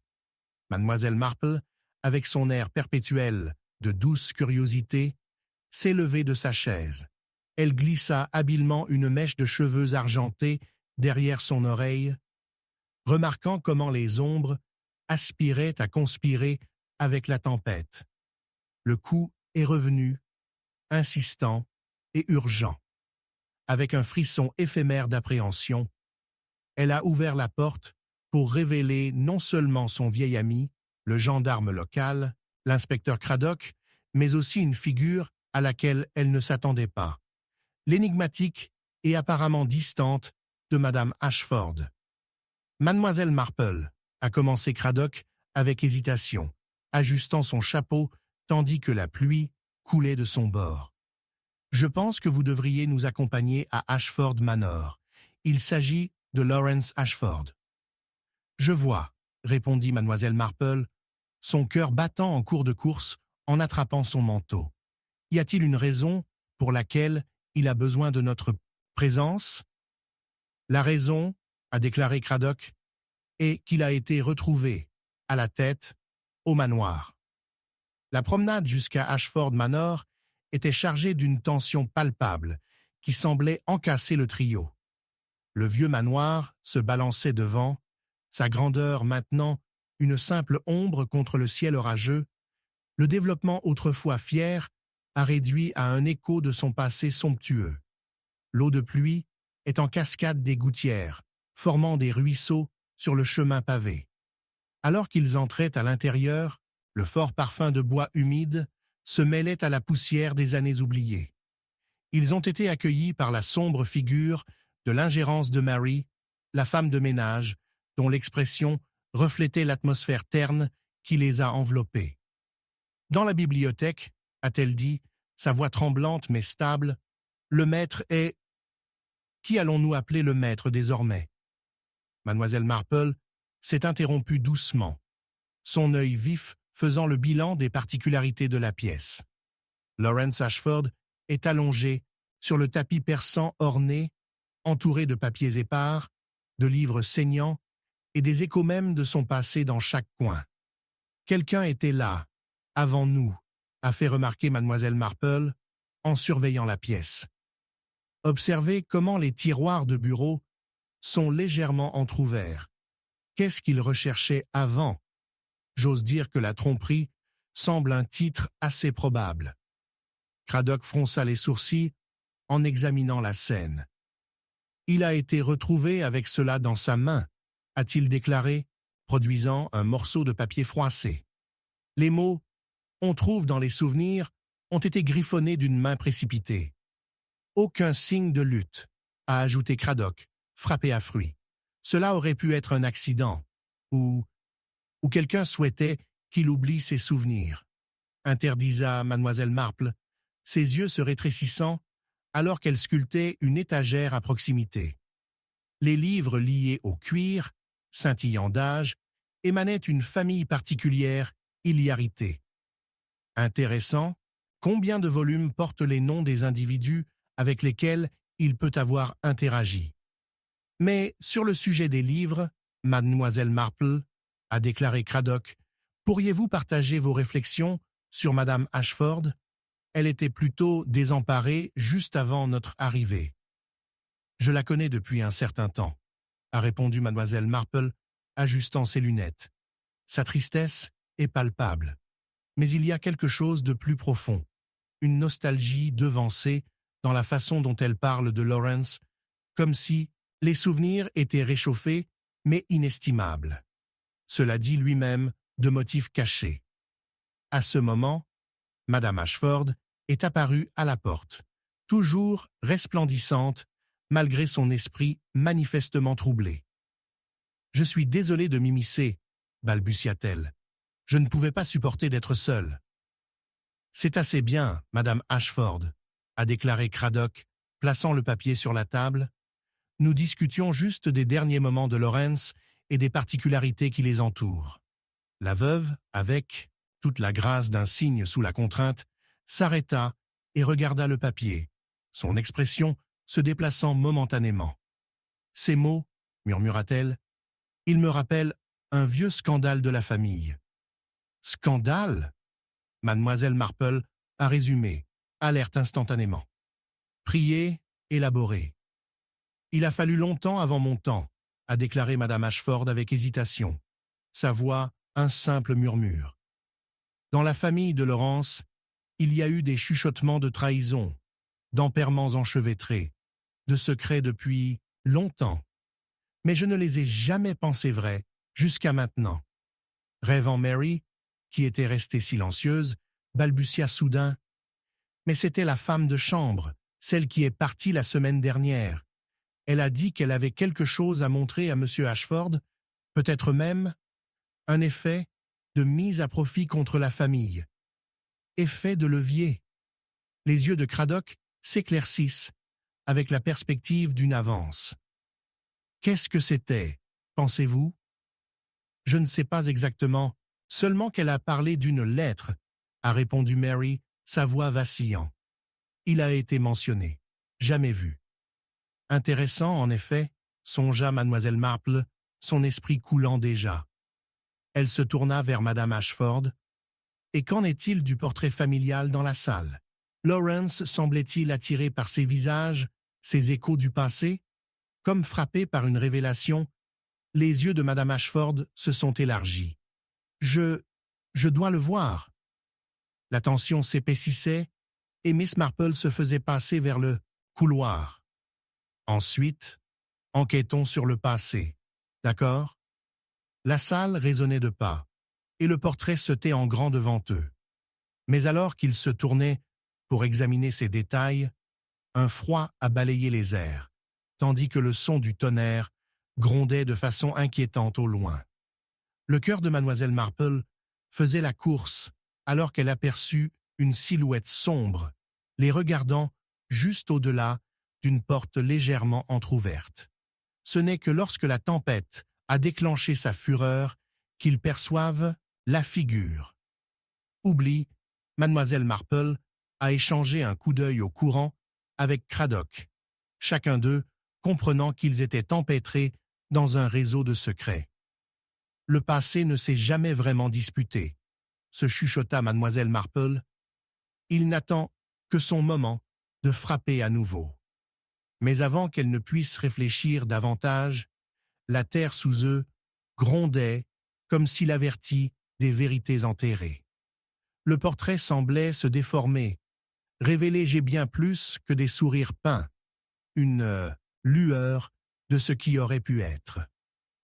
Mademoiselle Marple, avec son air perpétuel de douce curiosité, s'est levée de sa chaise. Elle glissa habilement une mèche de cheveux argentés derrière son oreille, remarquant comment les ombres aspiraient à conspirer avec la tempête. Le coup est revenu, insistant et urgent. Avec un frisson éphémère d'appréhension, elle a ouvert la porte pour révéler non seulement son vieil ami, le gendarme local, l'inspecteur Craddock, mais aussi une figure à laquelle elle ne s'attendait pas, l'énigmatique et apparemment distante de Madame Ashford. Mademoiselle Marple, a commencé Craddock avec hésitation, ajustant son chapeau tandis que la pluie coulait de son bord. Je pense que vous devriez nous accompagner à Ashford Manor. Il s'agit de Lawrence Ashford. Je vois, répondit Mademoiselle Marple, son cœur battant en cours de course en attrapant son manteau. Y a-t-il une raison pour laquelle il a besoin de notre présence? La raison, a déclaré Craddock, est qu'il a été retrouvé, à la tête, au manoir. La promenade jusqu'à Ashford Manor était chargée d'une tension palpable qui semblait encasser le trio. Le vieux manoir se balançait devant, sa grandeur maintenant une simple ombre contre le ciel orageux. Le développement autrefois fier a réduit à un écho de son passé somptueux. L'eau de pluie est en cascade des gouttières, formant des ruisseaux sur le chemin pavé. Alors qu'ils entraient à l'intérieur, le fort parfum de bois humide se mêlait à la poussière des années oubliées. Ils ont été accueillis par la sombre figure de l'ingérence de Mary, la femme de ménage, dont l'expression reflétait l'atmosphère terne qui les a enveloppés. Dans la bibliothèque, a-t-elle dit, sa voix tremblante mais stable, le maître est... Qui allons-nous appeler le maître désormais? Mademoiselle Marple s'est interrompue doucement, son œil vif faisant le bilan des particularités de la pièce. Lawrence Ashford est allongé sur le tapis persan orné, entouré de papiers épars, de livres saignants et des échos même de son passé dans chaque coin. Quelqu'un était là, avant nous, a fait remarquer Mademoiselle Marple en surveillant la pièce. Observez comment les tiroirs de bureau sont légèrement entr'ouverts. Qu'est-ce qu'il recherchait avant? J'ose dire que la tromperie semble un titre assez probable. Craddock fronça les sourcils en examinant la scène. Il a été retrouvé avec cela dans sa main, a-t-il déclaré, produisant un morceau de papier froissé. Les mots « on trouve dans les souvenirs » ont été griffonnés d'une main précipitée. Aucun signe de lutte, a ajouté Craddock, frappé à fruit. Cela aurait pu être un accident, ou quelqu'un souhaitait qu'il oublie ses souvenirs, interdisa Mademoiselle Marple, ses yeux se rétrécissant alors qu'elle sculptait une étagère à proximité. Les livres liés au cuir, scintillant d'âge, émanaient une famille particulière, hilarité. Intéressant, combien de volumes portent les noms des individus avec lesquels il peut avoir interagi? Mais sur le sujet des livres, Mademoiselle Marple, a déclaré Craddock, pourriez-vous partager vos réflexions sur Madame Ashford? Elle était plutôt désemparée juste avant notre arrivée. Je la connais depuis un certain temps, a répondu Mademoiselle Marple, ajustant ses lunettes. Sa tristesse est palpable, mais il y a quelque chose de plus profond, une nostalgie devancée dans la façon dont elle parle de Lawrence, comme si les souvenirs étaient réchauffés, mais inestimables. Cela dit lui-même de motifs cachés. À ce moment, Madame Ashford est apparue à la porte, toujours resplendissante, malgré son esprit manifestement troublé. « Je suis désolée de m'immiscer, » balbutia-t-elle. « Je ne pouvais pas supporter d'être seule. »« C'est assez bien, Madame Ashford, » a déclaré Craddock, plaçant le papier sur la table. « Nous discutions juste des derniers moments de Lawrence et des particularités qui les entourent. » La veuve, avec toute la grâce d'un cygne sous la contrainte, s'arrêta et regarda le papier, son expression se déplaçant momentanément. « Ces mots, murmura-t-elle, ils me rappellent un vieux scandale de la famille. »« Scandale ?» Mademoiselle Marple a résumé, alerte instantanément. « Prier, élaborer. »« Il a fallu longtemps avant mon temps, » a déclaré Madame Ashford avec hésitation, sa voix un simple murmure. Dans la famille de Lawrence, il y a eu des chuchotements de trahison, d'empèrements enchevêtrés, de secrets depuis longtemps. Mais je ne les ai jamais pensés vrais jusqu'à maintenant. Rêvant Mary, qui était restée silencieuse, balbutia soudain. Mais c'était la femme de chambre, celle qui est partie la semaine dernière. Elle a dit qu'elle avait quelque chose à montrer à M. Ashford, peut-être même un effet de mise à profit contre la famille. Effet de levier. Les yeux de Craddock s'éclaircissent avec la perspective d'une avance. Qu'est-ce que c'était, pensez-vous? Je ne sais pas exactement, seulement qu'elle a parlé d'une lettre, a répondu Mary, sa voix vacillant. Il a été mentionné, jamais vu. Intéressant, en effet, songea Mademoiselle Marple, son esprit coulant déjà. Elle se tourna vers Madame Ashford. Et qu'en est-il du portrait familial dans la salle? Lawrence semblait-il attiré par ces visages, ces échos du passé? Comme frappé par une révélation, les yeux de Madame Ashford se sont élargis. Je dois le voir. La tension s'épaississait et Miss Marple se faisait passer vers le couloir. Ensuite, enquêtons sur le passé. D'accord? La salle résonnait de pas, et le portrait se tait en grand devant eux. Mais alors qu'ils se tournaient pour examiner ces détails, un froid a balayé les airs, tandis que le son du tonnerre grondait de façon inquiétante au loin. Le cœur de Mademoiselle Marple faisait la course alors qu'elle aperçut une silhouette sombre, les regardant juste au-delà d'une porte légèrement entr'ouverte. Ce n'est que lorsque la tempête a déclenché sa fureur qu'ils perçoivent la figure. Oublie, Mademoiselle Marple a échangé un coup d'œil au courant avec Craddock, chacun d'eux comprenant qu'ils étaient empêtrés dans un réseau de secrets. Le passé ne s'est jamais vraiment disputé, se chuchota Mademoiselle Marple. Il n'attend que son moment de frapper à nouveau. Mais avant qu'elle ne puisse réfléchir davantage, la terre sous eux grondait comme s'il avertit des vérités enterrées. Le portrait semblait se déformer, révéler bien plus que des sourires peints, une lueur de ce qui aurait pu être.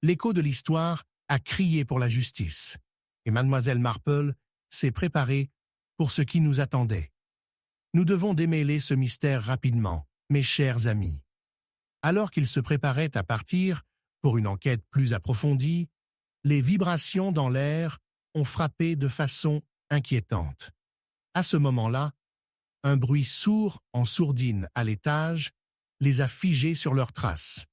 L'écho de l'histoire a crié pour la justice, et Mademoiselle Marple s'est préparée pour ce qui nous attendait. Nous devons démêler ce mystère rapidement, mes chers amis. Alors qu'ils se préparaient à partir pour une enquête plus approfondie, les vibrations dans l'air ont frappé de façon inquiétante. À ce moment-là, un bruit sourd en sourdine à l'étage les a figés sur leurs traces,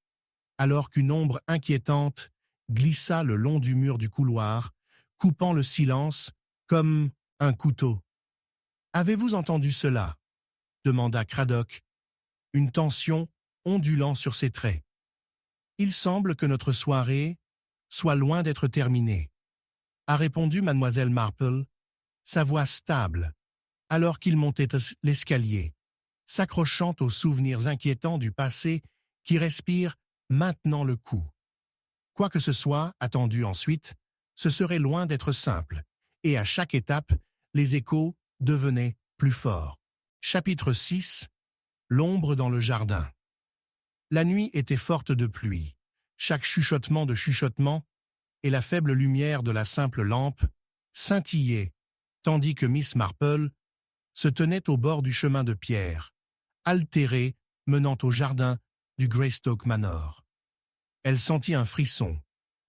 alors qu'une ombre inquiétante glissa le long du mur du couloir, coupant le silence comme un couteau. « Avez-vous entendu cela ?» demanda Craddock, une tension ondulant sur ses traits. « Il semble que notre soirée soit loin d'être terminée, » a répondu Mademoiselle Marple, sa voix stable, alors qu'il montait l'escalier, s'accrochant aux souvenirs inquiétants du passé qui respirent maintenant le coup. Quoi que ce soit attendu ensuite, ce serait loin d'être simple, et à chaque étape, les échos devenaient plus forts. Chapitre 6. L'ombre dans le jardin. La nuit était forte de pluie. Chaque chuchotement de chuchotement et la faible lumière de la simple lampe scintillaient, tandis que Miss Marple se tenait au bord du chemin de pierre, altérée, menant au jardin du Greystoke Manor. Elle sentit un frisson,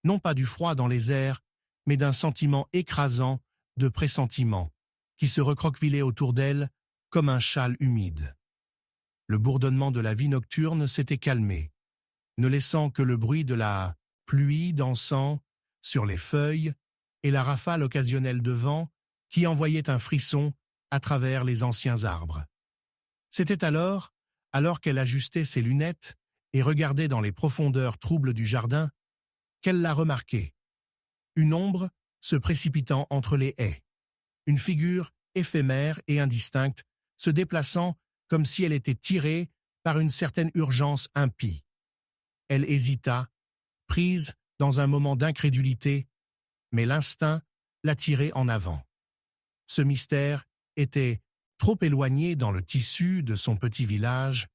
non pas du froid dans les airs, mais d'un sentiment écrasant de pressentiment, qui se recroquevillait autour d'elle comme un châle humide. Le bourdonnement de la vie nocturne s'était calmé, ne laissant que le bruit de la pluie dansant sur les feuilles et la rafale occasionnelle de vent qui envoyait un frisson à travers les anciens arbres. C'était alors qu'elle ajustait ses lunettes et regardait dans les profondeurs troubles du jardin, qu'elle l'a remarqué. Une ombre se précipitant entre les haies, une figure éphémère et indistincte se déplaçant comme si elle était tirée par une certaine urgence impie. Elle hésita, prise dans un moment d'incrédulité, mais l'instinct la tirait en avant. Ce mystère était trop éloigné dans le tissu de son petit village,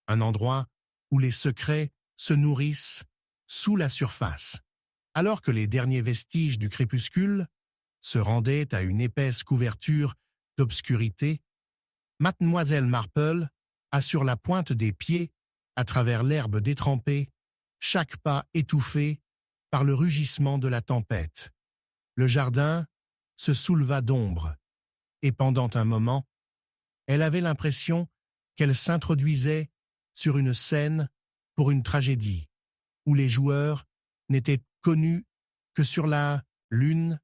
un endroit où les secrets se nourrissent sous la surface. Alors que les derniers vestiges du crépuscule se rendaient à une épaisse couverture d'obscurité, Mademoiselle Marple a sur la pointe des pieds, à travers l'herbe détrempée, chaque pas étouffé par le rugissement de la tempête. Le jardin se souleva d'ombre, et pendant un moment, elle avait l'impression qu'elle s'introduisait sur une scène pour une tragédie, où les joueurs n'étaient connus que sur la lune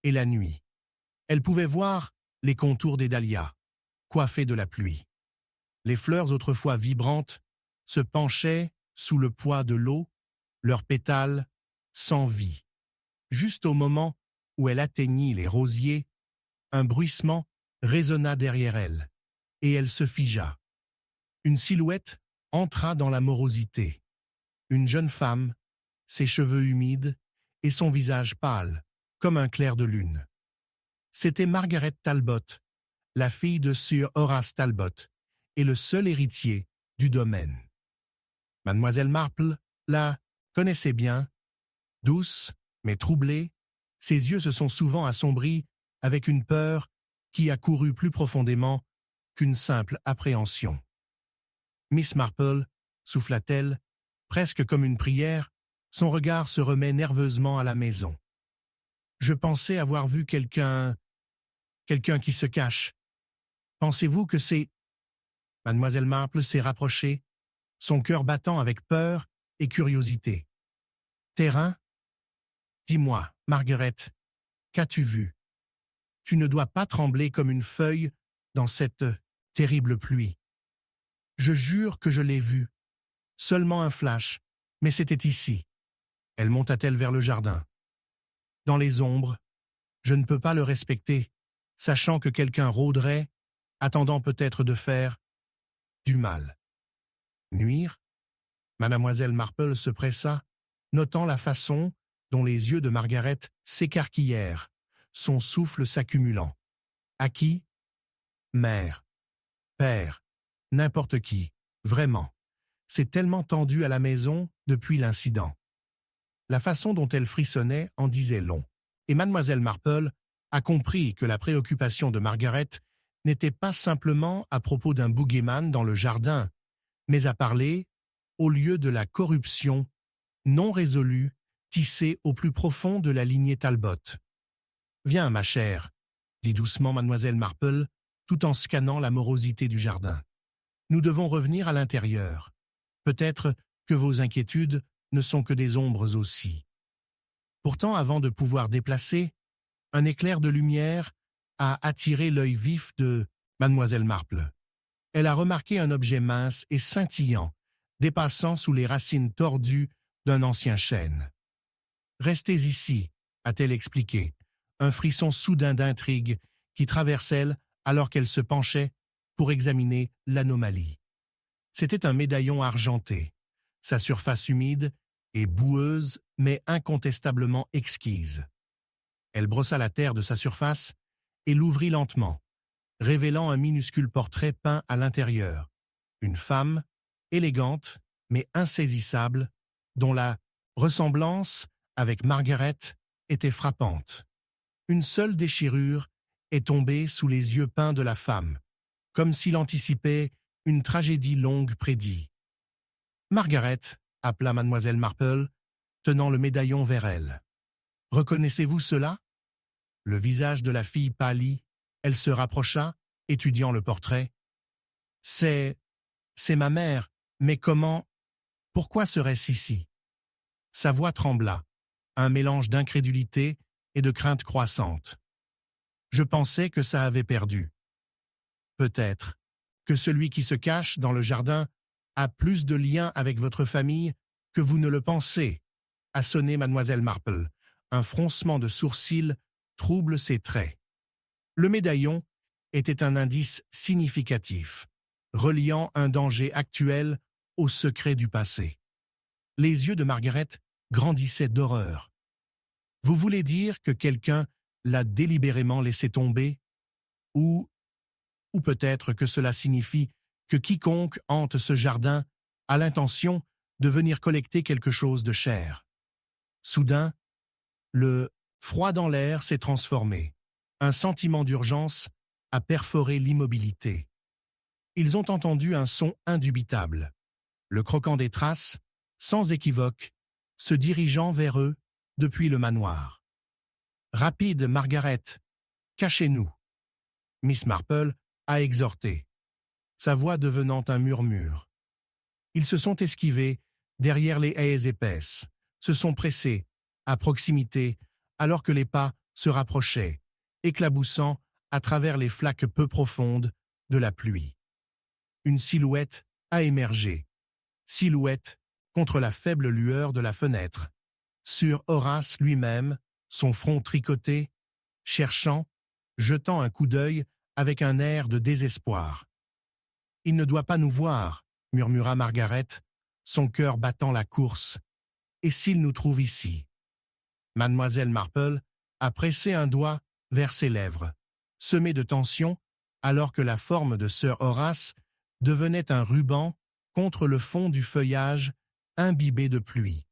et la nuit. Elle pouvait voir les contours des dahlias, coiffés de la pluie. Les fleurs autrefois vibrantes se penchaient sous le poids de l'eau, leurs pétales sans vie. Juste au moment où elle atteignit les rosiers, un bruissement résonna derrière elle, et elle se figea. Une silhouette entra dans la morosité. Une jeune femme, ses cheveux humides et son visage pâle, comme un clair de lune. C'était Margaret Talbot, la fille de Sir Horace Talbot, et le seul héritier du domaine. Mademoiselle Marple la connaissait bien, douce mais troublée, ses yeux se sont souvent assombris avec une peur qui a couru plus profondément qu'une simple appréhension. Miss Marple, souffla-t-elle, presque comme une prière, son regard se remet nerveusement à la maison. Je pensais avoir vu quelqu'un qui se cache. Pensez-vous que c'est... Mademoiselle Marple s'est rapprochée, son cœur battant avec peur et curiosité. Terrain? Dis-moi, Margaret, qu'as-tu vu? Tu ne dois pas trembler comme une feuille dans cette terrible pluie. Je jure que je l'ai vu. Seulement un flash, mais c'était ici. Elle monta-t-elle vers le jardin. Dans les ombres, je ne peux pas le respecter, sachant que quelqu'un rôderait, attendant peut-être de faire du mal. Nuire? Mademoiselle Marple se pressa, notant la façon dont les yeux de Margaret s'écarquillèrent, son souffle s'accumulant. À qui? Mère, père, n'importe qui, vraiment. C'est tellement tendu à la maison depuis l'incident. La façon dont elle frissonnait en disait long, et Mademoiselle Marple a compris que la préoccupation de Margaret n'était pas simplement à propos d'un boogeyman dans le jardin, mais à parler, au lieu de la corruption non résolue tissée au plus profond de la lignée Talbot. « Viens, ma chère, » dit doucement Mademoiselle Marple, tout en scannant la morosité du jardin. « Nous devons revenir à l'intérieur. Peut-être que vos inquiétudes ne sont que des ombres aussi. » Pourtant, avant de pouvoir déplacer, un éclair de lumière a attiré l'œil vif de Mademoiselle Marple. Elle a remarqué un objet mince et scintillant, dépassant sous les racines tordues d'un ancien chêne. « Restez ici, » a-t-elle expliqué, un frisson soudain d'intrigue qui traverse elle alors qu'elle se penchait pour examiner l'anomalie. C'était un médaillon argenté, sa surface humide et boueuse mais incontestablement exquise. Elle brossa la terre de sa surface et l'ouvrit lentement, révélant un minuscule portrait peint à l'intérieur. Une femme, élégante mais insaisissable, dont la ressemblance avec Margaret était frappante. Une seule déchirure est tombée sous les yeux peints de la femme, comme s'il anticipait une tragédie longue prédit. « Margaret », appela mademoiselle Marple, tenant le médaillon vers elle. « Reconnaissez-vous cela ?» Le visage de la fille pâlit, elle se rapprocha, étudiant le portrait. « C'est ma mère, mais comment? Pourquoi serait-ce ici ?» Sa voix trembla, un mélange d'incrédulité et de crainte croissante. « Je pensais que ça avait perdu. Peut-être que celui qui se cache dans le jardin a plus de lien avec votre famille que vous ne le pensez, » a sonné mademoiselle Marple. Un froncement de sourcils trouble ses traits. Le médaillon était un indice significatif, reliant un danger actuel au secret du passé. Les yeux de Margaret grandissaient d'horreur. « Vous voulez dire que quelqu'un l'a délibérément laissé tomber? Ou peut-être que cela signifie que quiconque hante ce jardin a l'intention de venir collecter quelque chose de cher. » Soudain, le froid dans l'air s'est transformé. Un sentiment d'urgence a perforé l'immobilité. Ils ont entendu un son indubitable, le croquant des traces, sans équivoque, se dirigeant vers eux depuis le manoir. « Rapide, Margaret, cachez-nous !» Miss Marple a exhorté, sa voix devenant un murmure. Ils se sont esquivés derrière les haies épaisses, se sont pressés, à proximité, alors que les pas se rapprochaient, éclaboussant à travers les flaques peu profondes de la pluie. Une silhouette a émergé, silhouette contre la faible lueur de la fenêtre, sur Horace lui-même, son front tricoté, cherchant, jetant un coup d'œil avec un air de désespoir. « Il ne doit pas nous voir, » murmura Margaret, son cœur battant la course. « Et s'il nous trouve ici ?» Mademoiselle Marple a pressé un doigt vers ses lèvres, semé de tension, alors que la forme de Sir Horace devenait un ruban contre le fond du feuillage imbibé de pluie.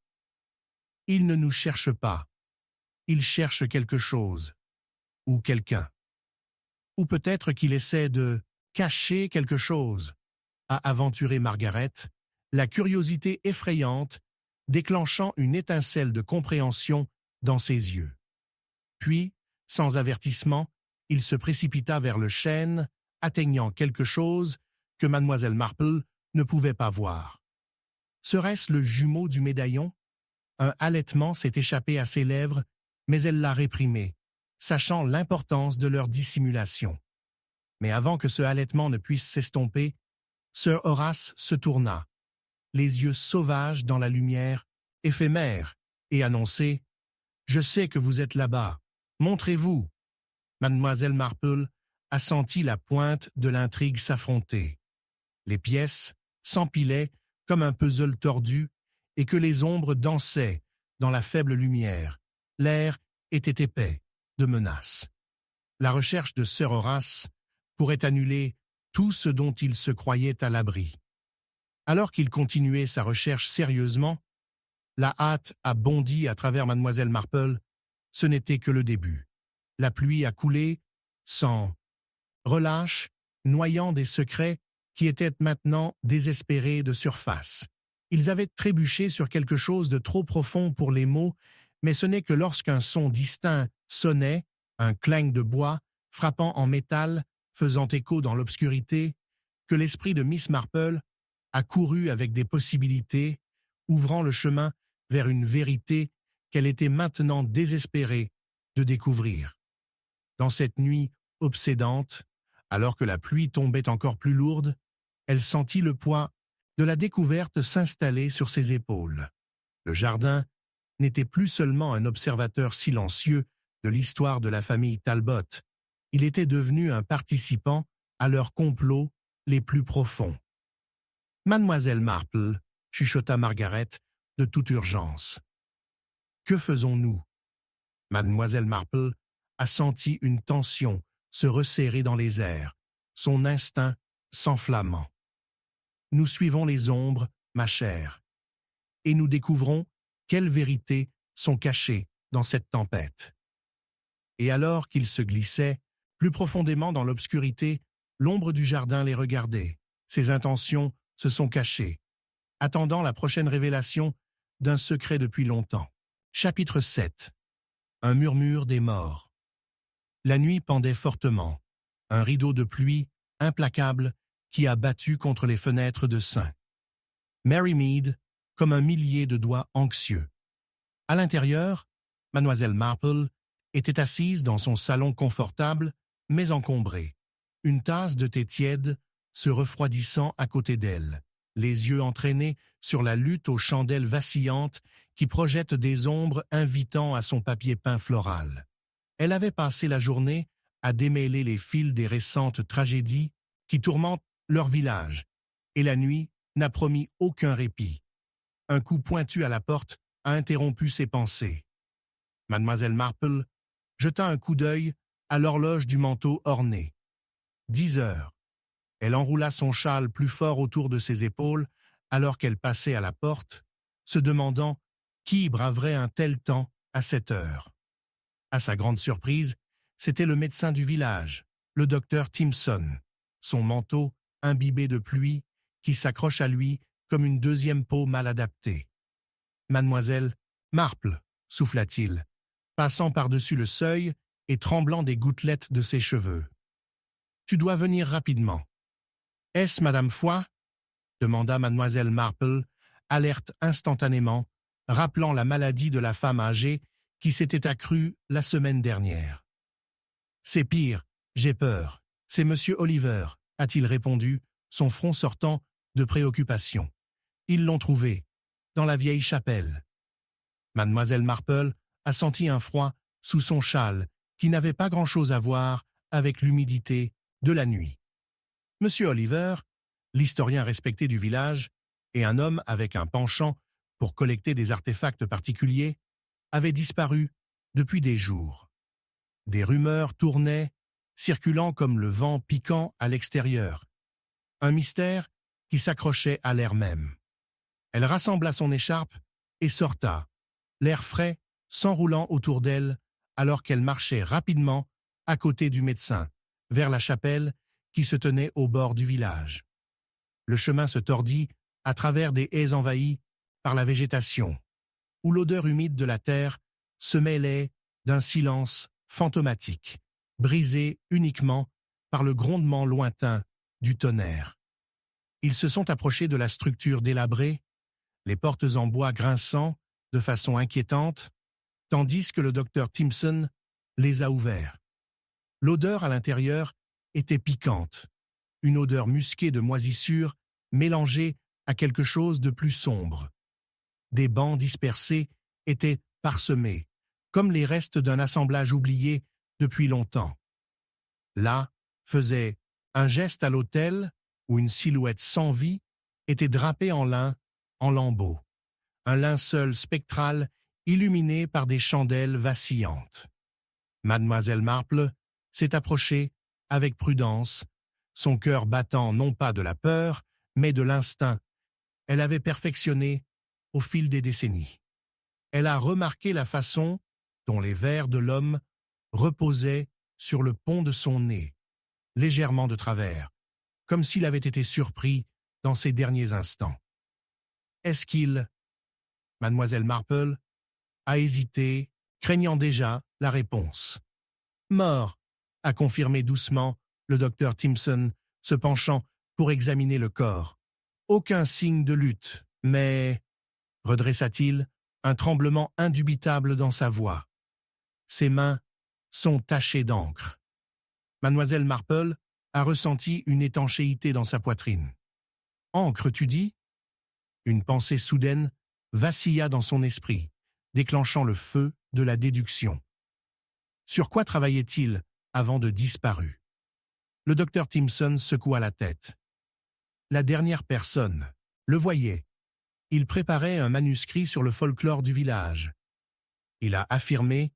« Il ne nous cherche pas. Il cherche quelque chose. Ou quelqu'un. Ou peut-être qu'il essaie de cacher quelque chose, » a aventuré Margaret, la curiosité effrayante déclenchant une étincelle de compréhension dans ses yeux. Puis, sans avertissement, il se précipita vers le chêne, atteignant quelque chose que mademoiselle Marple ne pouvait pas voir. Serait-ce le jumeau du médaillon? Un halètement s'est échappé à ses lèvres, mais elle l'a réprimé, sachant l'importance de leur dissimulation. Mais avant que ce halètement ne puisse s'estomper, Sir Horace se tourna, les yeux sauvages dans la lumière, éphémère, et annonçait « Je sais que vous êtes là-bas. Montrez-vous !» Mademoiselle Marple a senti la pointe de l'intrigue s'affronter. Les pièces s'empilaient comme un puzzle tordu et que les ombres dansaient dans la faible lumière. L'air était épais de menaces. La recherche de Sir Horace pourrait annuler tout ce dont il se croyait à l'abri. Alors qu'il continuait sa recherche sérieusement, la hâte a bondi à travers mademoiselle Marple. Ce n'était que le début. La pluie a coulé sans relâche, noyant des secrets qui étaient maintenant désespérés de surface. Ils avaient trébuché sur quelque chose de trop profond pour les mots, mais ce n'est que lorsqu'un son distinct sonnait, un clang de bois frappant en métal, faisant écho dans l'obscurité, que l'esprit de Miss Marple a couru avec des possibilités, ouvrant le chemin vers une vérité qu'elle était maintenant désespérée de découvrir. Dans cette nuit obsédante, alors que la pluie tombait encore plus lourde, elle sentit le poids de la découverte s'installer sur ses épaules. Le jardin n'était plus seulement un observateur silencieux de l'histoire de la famille Talbot, il était devenu un participant à leurs complots les plus profonds. « Mademoiselle Marple », chuchota Margaret de toute urgence. « Que faisons-nous » Mademoiselle Marple a senti une tension se resserrer dans les airs, son instinct s'enflammant. Nous suivons les ombres, ma chère, et nous découvrons quelles vérités sont cachées dans cette tempête. Et alors qu'ils se glissaient, plus profondément dans l'obscurité, l'ombre du jardin les regardait. Ses intentions se sont cachées, attendant la prochaine révélation d'un secret depuis longtemps. Chapitre 7. Un murmure des morts. La nuit pendait fortement, un rideau de pluie implacable qui a battu contre les fenêtres de St. Mary Mead comme un millier de doigts anxieux. À l'intérieur, Mademoiselle Marple était assise dans son salon confortable, mais encombré, une tasse de thé tiède se refroidissant à côté d'elle, les yeux entraînés sur la lutte aux chandelles vacillantes qui projettent des ombres invitant à son papier peint floral. Elle avait passé la journée à démêler les fils des récentes tragédies qui tourmentent leur village, et la nuit n'a promis aucun répit. Un coup pointu à la porte a interrompu ses pensées. Mademoiselle Marple jeta un coup d'œil à l'horloge du manteau orné. 10 heures. Elle enroula son châle plus fort autour de ses épaules alors qu'elle passait à la porte, se demandant qui braverait un tel temps à cette heure. À sa grande surprise, c'était le médecin du village, le docteur Timpson, son manteau imbibé de pluie qui s'accroche à lui comme une deuxième peau mal adaptée. « Mademoiselle Marple » souffla-t-il, passant par-dessus le seuil et tremblant des gouttelettes de ses cheveux. « Tu dois venir rapidement. »« Est-ce Madame Foy ?» demanda Mademoiselle Marple, alerte instantanément, rappelant la maladie de la femme âgée qui s'était accrue la semaine dernière. « C'est pire, j'ai peur. C'est Monsieur Oliver, » a-t-il répondu, son front sortant de préoccupation. « Ils l'ont trouvé, dans la vieille chapelle. » Mademoiselle Marple a senti un froid sous son châle qui n'avait pas grand-chose à voir avec l'humidité de la nuit. Monsieur Oliver, l'historien respecté du village, et un homme avec un penchant pour collecter des artefacts particuliers, avait disparu depuis des jours. Des rumeurs tournaient, circulant comme le vent piquant à l'extérieur. Un mystère qui s'accrochait à l'air même. Elle rassembla son écharpe et sorta, l'air frais s'enroulant autour d'elle alors qu'elle marchait rapidement à côté du médecin, vers la chapelle qui se tenait au bord du village. Le chemin se tordit à travers des haies envahies par la végétation, où l'odeur humide de la terre se mêlait d'un silence fantomatique, brisé uniquement par le grondement lointain du tonnerre. Ils se sont approchés de la structure délabrée, les portes en bois grinçant de façon inquiétante, tandis que le docteur Timpson les a ouverts. L'odeur à l'intérieur était piquante, une odeur musquée de moisissure mélangée à quelque chose de plus sombre. Des bancs dispersés étaient parsemés, comme les restes d'un assemblage oublié depuis longtemps. Là, faisait un geste à l'autel où une silhouette sans vie était drapée en lin, en lambeaux. Un linceul spectral illuminé par des chandelles vacillantes. Mademoiselle Marple s'est approchée avec prudence, son cœur battant non pas de la peur, mais de l'instinct. Elle avait perfectionné au fil des décennies. Elle a remarqué la façon dont les vers de l'homme reposaient sur le pont de son nez, légèrement de travers, comme s'il avait été surpris dans ses derniers instants. Est-ce qu'il... Mademoiselle Marple a hésité, craignant déjà la réponse. Mort, a confirmé doucement le docteur Timpson, se penchant pour examiner le corps. Aucun signe de lutte, mais... redressa-t-il, un tremblement indubitable dans sa voix. Ses mains sont tachées d'encre. Mademoiselle Marple a ressenti une étanchéité dans sa poitrine. « Encre, tu dis ?» Une pensée soudaine vacilla dans son esprit, déclenchant le feu de la déduction. Sur quoi travaillait-il avant de disparaître? Le docteur Timpson secoua la tête. La dernière personne le voyait. Il préparait un manuscrit sur le folklore du village. Il a affirmé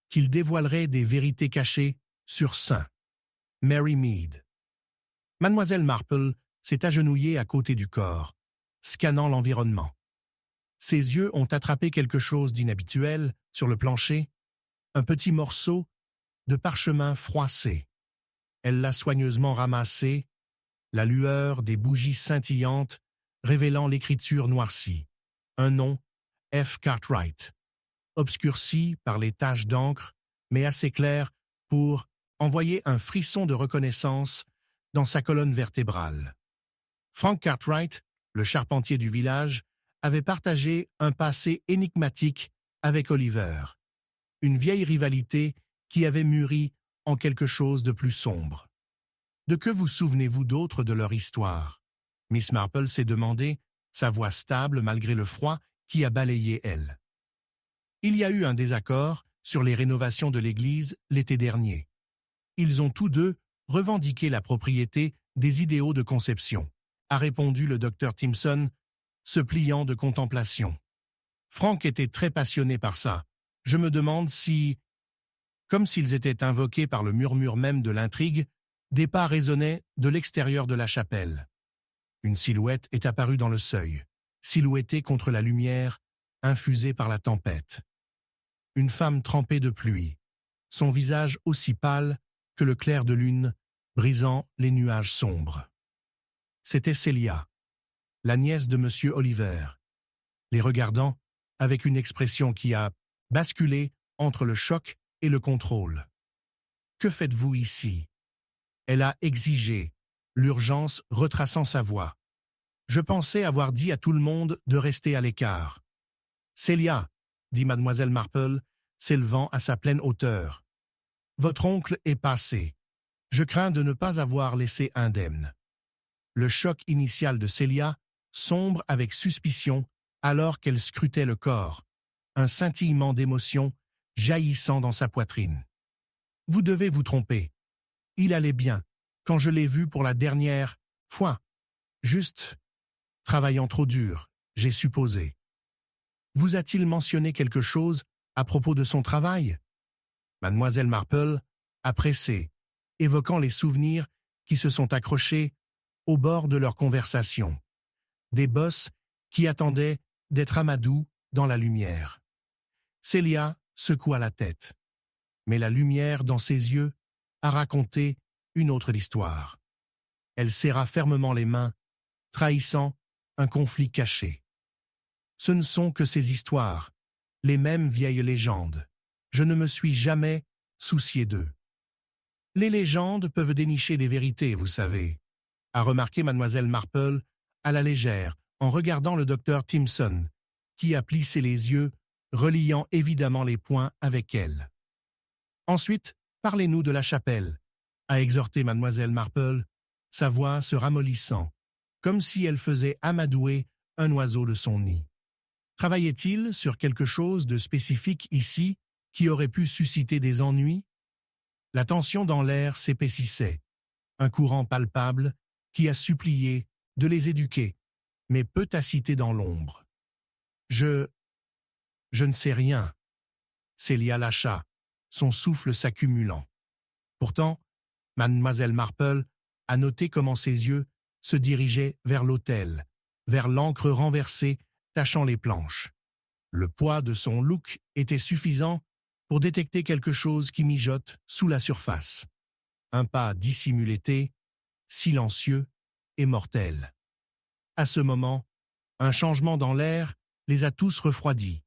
qu'il dévoilerait des vérités cachées sur St. Mary Mead. Mademoiselle Marple s'est agenouillée à côté du corps, scannant l'environnement. Ses yeux ont attrapé quelque chose d'inhabituel sur le plancher, un petit morceau de parchemin froissé. Elle l'a soigneusement ramassé, la lueur des bougies scintillantes révélant l'écriture noircie. Un nom, F. Cartwright, obscurci par les taches d'encre, mais assez clair pour envoyer un frisson de reconnaissance dans sa colonne vertébrale. Frank Cartwright, le charpentier du village, avait partagé un passé énigmatique avec Oliver, une vieille rivalité qui avait mûri en quelque chose de plus sombre. De que vous souvenez-vous d'autre de leur histoire? Miss Marple s'est demandé, sa voix stable malgré le froid qui a balayé elle. Il y a eu un désaccord sur les rénovations de l'église l'été dernier. Ils ont tous deux revendiqué la propriété des idéaux de conception, a répondu le docteur Timpson, se pliant de contemplation. Frank était très passionné par ça. Je me demande si, comme s'ils étaient invoqués par le murmure même de l'intrigue, des pas résonnaient de l'extérieur de la chapelle. Une silhouette est apparue dans le seuil, silhouettée contre la lumière, infusée par la tempête. Une femme trempée de pluie, son visage aussi pâle que le clair de lune, brisant les nuages sombres. C'était Célia, la nièce de M. Oliver, les regardant avec une expression qui a basculé entre le choc et le contrôle. « Que faites-vous ici ?» Elle a exigé, l'urgence retraçant sa voix. Je pensais avoir dit à tout le monde de rester à l'écart. « Célia, » dit mademoiselle Marple, s'élevant à sa pleine hauteur. « Votre oncle est passé. Je crains de ne pas avoir laissé indemne. » Le choc initial de Célia sombre avec suspicion alors qu'elle scrutait le corps, un scintillement d'émotion jaillissant dans sa poitrine. « Vous devez vous tromper. Il allait bien, quand je l'ai vu pour la dernière fois. Juste, travaillant trop dur, j'ai supposé. Vous a-t-il mentionné quelque chose à propos de son travail ?» Mademoiselle Marple a pressé, évoquant les souvenirs qui se sont accrochés au bord de leur conversation. Des bosses qui attendaient d'être amadou dans la lumière. Célia secoua la tête, mais la lumière dans ses yeux a raconté une autre histoire. Elle serra fermement les mains, trahissant un conflit caché. Ce ne sont que ces histoires, les mêmes vieilles légendes. Je ne me suis jamais soucié d'eux. Les légendes peuvent dénicher des vérités, vous savez, a remarqué mademoiselle Marple à la légère en regardant le docteur Timpson, qui a plissé les yeux, reliant évidemment les points avec elle. Ensuite, parlez-nous de la chapelle, a exhorté mademoiselle Marple, sa voix se ramollissant, comme si elle faisait amadouer un oiseau de son nid. Travaillait-il sur quelque chose de spécifique ici qui aurait pu susciter des ennuis? La tension dans l'air s'épaississait, un courant palpable qui a supplié de les éduquer, mais peu tacité dans l'ombre. Je ne sais rien. Célia lâcha, son souffle s'accumulant. Pourtant, mademoiselle Marple a noté comment ses yeux se dirigeaient vers l'autel, vers l'encre renversée tachant les planches. Le poids de son look était suffisant pour détecter quelque chose qui mijote sous la surface. Un pas dissimulé, silencieux et mortel. À ce moment, un changement dans l'air les a tous refroidis,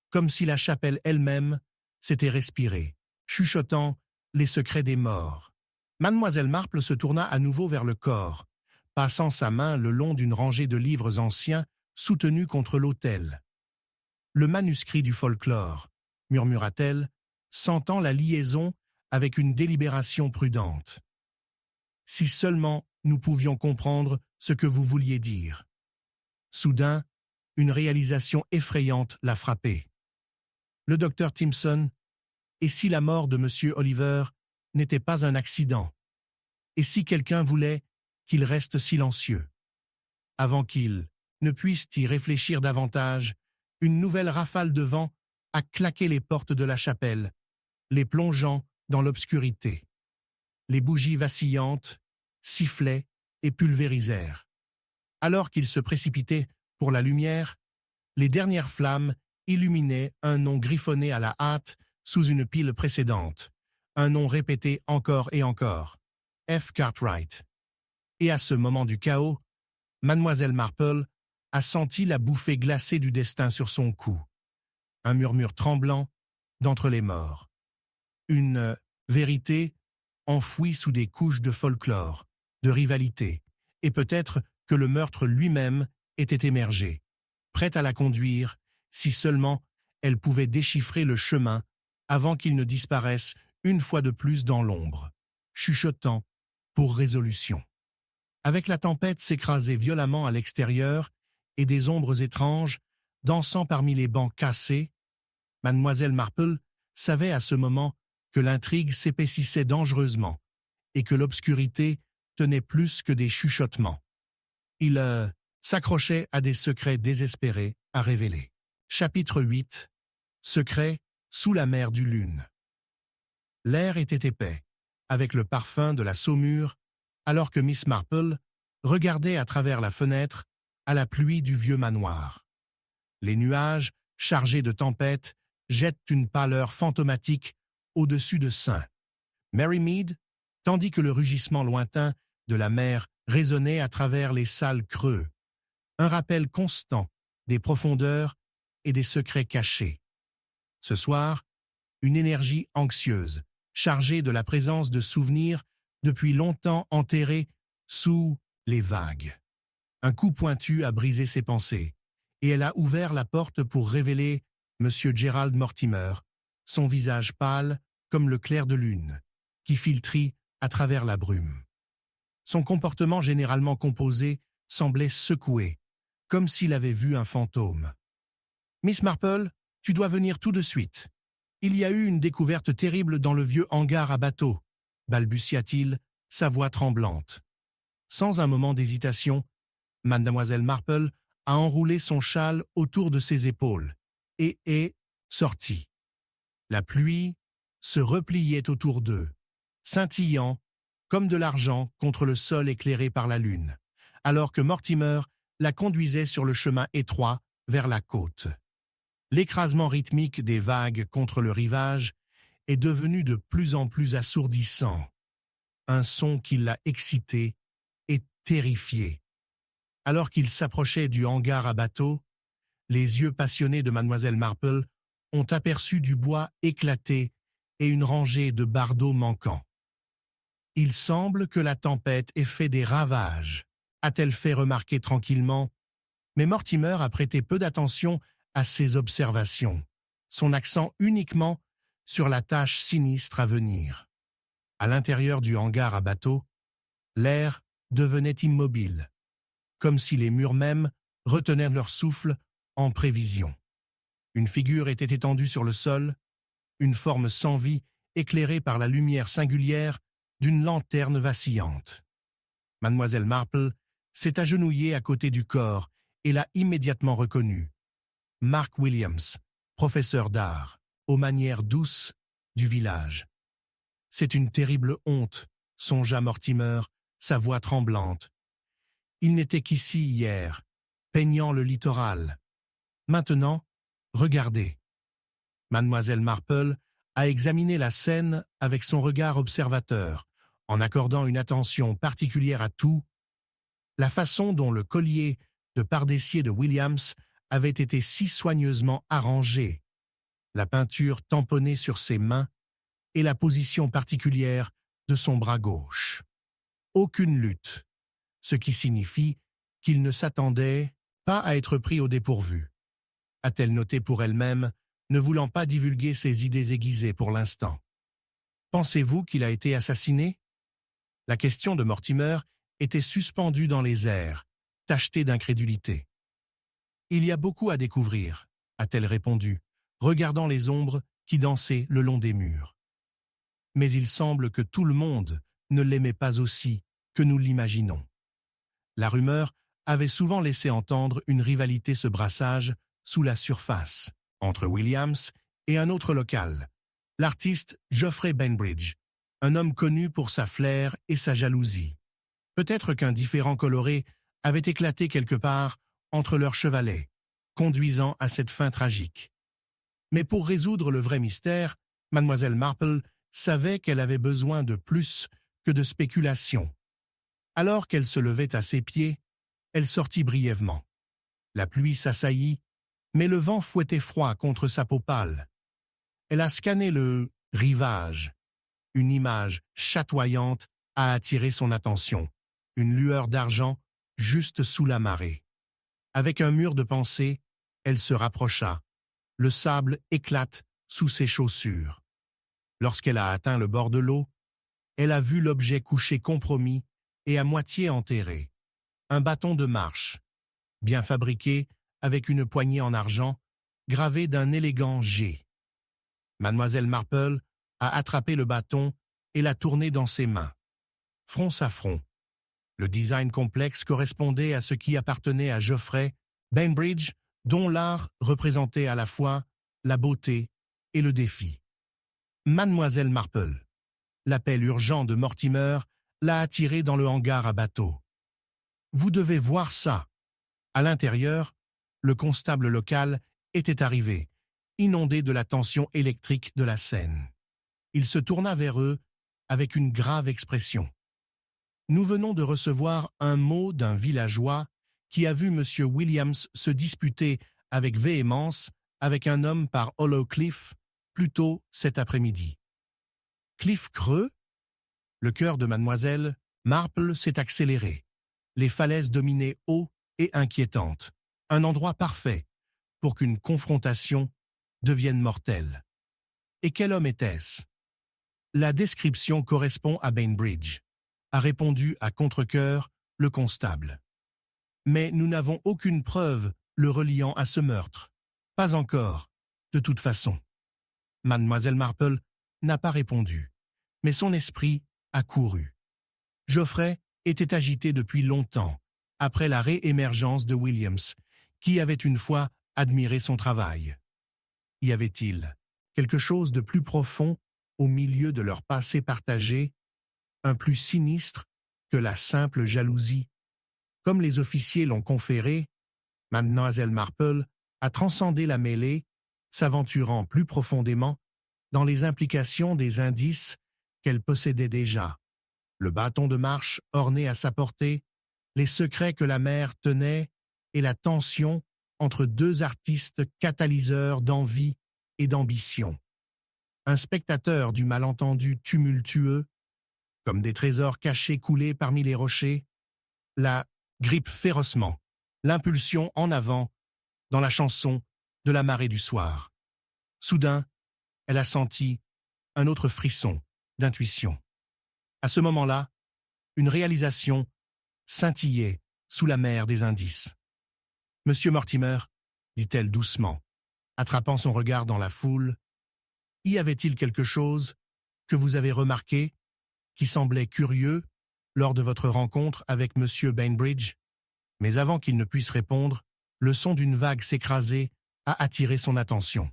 comme si la chapelle elle-même s'était respirée, chuchotant les secrets des morts. Mademoiselle Marple se tourna à nouveau vers le corps, passant sa main le long d'une rangée de livres anciens soutenus contre l'autel. « Le manuscrit du folklore », murmura-t-elle, sentant la liaison avec une délibération prudente. « Si seulement nous pouvions comprendre ce que vous vouliez dire. » Soudain, une réalisation effrayante l'a frappée. Le docteur Timpson, et si la mort de M. Oliver n'était pas un accident? Et si quelqu'un voulait qu'il reste silencieux? Avant qu'il ne puisse y réfléchir davantage, une nouvelle rafale de vent a claqué les portes de la chapelle, les plongeant dans l'obscurité. Les bougies vacillantes sifflaient et pulvérisèrent. Alors qu'ils se précipitaient pour la lumière, les dernières flammes illuminaient un nom griffonné à la hâte sous une pile précédente, un nom répété encore et encore, F. Cartwright. Et à ce moment du chaos, Mademoiselle Marple a senti la bouffée glacée du destin sur son cou, un murmure tremblant d'entre les morts. Une vérité enfouie sous des couches de folklore, de rivalité, et peut-être que le meurtre lui-même était émergé, prêt à la conduire, si seulement elle pouvait déchiffrer le chemin avant qu'il ne disparaisse une fois de plus dans l'ombre, chuchotant pour résolution. Avec la tempête s'écraser violemment à l'extérieur et des ombres étranges dansant parmi les bancs cassés, Mademoiselle Marple savait à ce moment que l'intrigue s'épaississait dangereusement et que l'obscurité tenait plus que des chuchotements. Il s'accrochait à des secrets désespérés à révéler. Chapitre 8. Secret sous la mer du Lune. L'air était épais, avec le parfum de la saumure, alors que Miss Marple regardait à travers la fenêtre à la pluie du vieux manoir. Les nuages, chargés de tempête, jettent une pâleur fantomatique au-dessus de St. Mary Mead, tandis que le rugissement lointain de la mer résonnait à travers les salles creux, un rappel constant des profondeurs et des secrets cachés. Ce soir, une énergie anxieuse, chargée de la présence de souvenirs depuis longtemps enterrés sous les vagues. Un coup pointu a brisé ses pensées, et elle a ouvert la porte pour révéler M. Gerald Mortimer, son visage pâle comme le clair de lune, qui filtrit à travers la brume. Son comportement généralement composé semblait secoué, comme s'il avait vu un fantôme. « Miss Marple, tu dois venir tout de suite. Il y a eu une découverte terrible dans le vieux hangar à bateaux, » balbutia-t-il, sa voix tremblante. Sans un moment d'hésitation, Mademoiselle Marple a enroulé son châle autour de ses épaules et est sortie. La pluie se repliait autour d'eux, scintillant comme de l'argent contre le sol éclairé par la lune, alors que Mortimer la conduisait sur le chemin étroit vers la côte. L'écrasement rythmique des vagues contre le rivage est devenu de plus en plus assourdissant, un son qui l'a excité et terrifié. Alors qu'il s'approchait du hangar à bateaux, les yeux passionnés de Mademoiselle Marple ont aperçu du bois éclaté et une rangée de bardeaux manquants. « Il semble que la tempête ait fait des ravages », a-t-elle fait remarquer tranquillement, mais Mortimer a prêté peu d'attention à ses observations, son accent uniquement sur la tâche sinistre à venir. À l'intérieur du hangar à bateaux, l'air devenait immobile, comme si les murs mêmes retenaient leur souffle en prévision. Une figure était étendue sur le sol, une forme sans vie éclairée par la lumière singulière d'une lanterne vacillante. Mademoiselle Marple s'est agenouillée à côté du corps et l'a immédiatement reconnu. Mark Williams, professeur d'art, aux manières douces du village. « C'est une terrible honte, » songea Mortimer, sa voix tremblante. Il n'était qu'ici hier, peignant le littoral. Maintenant, regardez. Mademoiselle Marple a examiné la scène avec son regard observateur, en accordant une attention particulière à tout. La façon dont le collier de pardessier de Williams avait été si soigneusement arrangé, la peinture tamponnée sur ses mains et la position particulière de son bras gauche. Aucune lutte, ce qui signifie qu'il ne s'attendait pas à être pris au dépourvu, a-t-elle noté pour elle-même, ne voulant pas divulguer ses idées aiguisées pour l'instant. Pensez-vous qu'il a été assassiné? La question de Mortimer était suspendue dans les airs, tachetée d'incrédulité. Il y a beaucoup à découvrir, a-t-elle répondu, regardant les ombres qui dansaient le long des murs. Mais il semble que tout le monde ne l'aimait pas aussi que nous l'imaginons. La rumeur avait souvent laissé entendre une rivalité se brassage sous la surface, entre Williams et un autre local, l'artiste Geoffrey Bainbridge, un homme connu pour sa flair et sa jalousie. Peut-être qu'un différend coloré avait éclaté quelque part entre leurs chevalets, conduisant à cette fin tragique. Mais pour résoudre le vrai mystère, Mademoiselle Marple savait qu'elle avait besoin de plus que de spéculation. Alors qu'elle se levait à ses pieds, elle sortit brièvement. La pluie s'assaillit, mais le vent fouettait froid contre sa peau pâle. Elle a scanné le rivage. Une image chatoyante a attiré son attention, une lueur d'argent juste sous la marée. Avec un mur de pensée, elle se rapprocha. Le sable éclate sous ses chaussures. Lorsqu'elle a atteint le bord de l'eau, elle a vu l'objet couché compromis et à moitié enterré. Un bâton de marche, bien fabriqué, avec une poignée en argent, gravée d'un élégant G. Mademoiselle Marple a attrapé le bâton et l'a tourné dans ses mains. Front à front. Le design complexe correspondait à ce qui appartenait à Geoffrey Bainbridge, dont l'art représentait à la fois la beauté et le défi. Mademoiselle Marple. L'appel urgent de Mortimer l'a attiré dans le hangar à bateau. « Vous devez voir ça !» À l'intérieur, le constable local était arrivé, inondé de la tension électrique de la scène. Il se tourna vers eux avec une grave expression. « Nous venons de recevoir un mot d'un villageois qui a vu M. Williams se disputer avec véhémence avec un homme par Hollow Cliff plus tôt cet après-midi. » Cliff creux? Le cœur de Mademoiselle Marple s'est accéléré. Les falaises dominaient haut et inquiétantes. Un endroit parfait pour qu'une confrontation devienne mortelle. Et quel homme était-ce? La description correspond à Bainbridge, a répondu à contre-cœur le constable. Mais nous n'avons aucune preuve le reliant à ce meurtre. Pas encore, de toute façon. Mademoiselle Marple n'a pas répondu, mais son esprit a couru. Geoffrey était agité depuis longtemps, après la réémergence de Williams, qui avait une fois admiré son travail. Y avait-il quelque chose de plus profond au milieu de leur passé partagé, un plus sinistre que la simple jalousie? Comme les officiers l'ont conféré, Mademoiselle Marple a transcendé la mêlée, s'aventurant plus profondément dans les implications des indices qu'elle possédait déjà. Le bâton de marche orné à sa portée, les secrets que la mère tenait et la tension entre deux artistes catalyseurs d'envie et d'ambition. Un spectateur du malentendu tumultueux, comme des trésors cachés coulés parmi les rochers, la grippe férocement, l'impulsion en avant dans la chanson de la marée du soir. Soudain, elle a senti un autre frisson d'intuition. À ce moment-là, une réalisation scintillait sous la mer des indices. « Monsieur Mortimer, » dit-elle doucement, attrapant son regard dans la foule, « y avait-il quelque chose que vous avez remarqué, qui semblait curieux lors de votre rencontre avec Monsieur Bainbridge ?» Mais avant qu'il ne puisse répondre, le son d'une vague s'écraser a attiré son attention.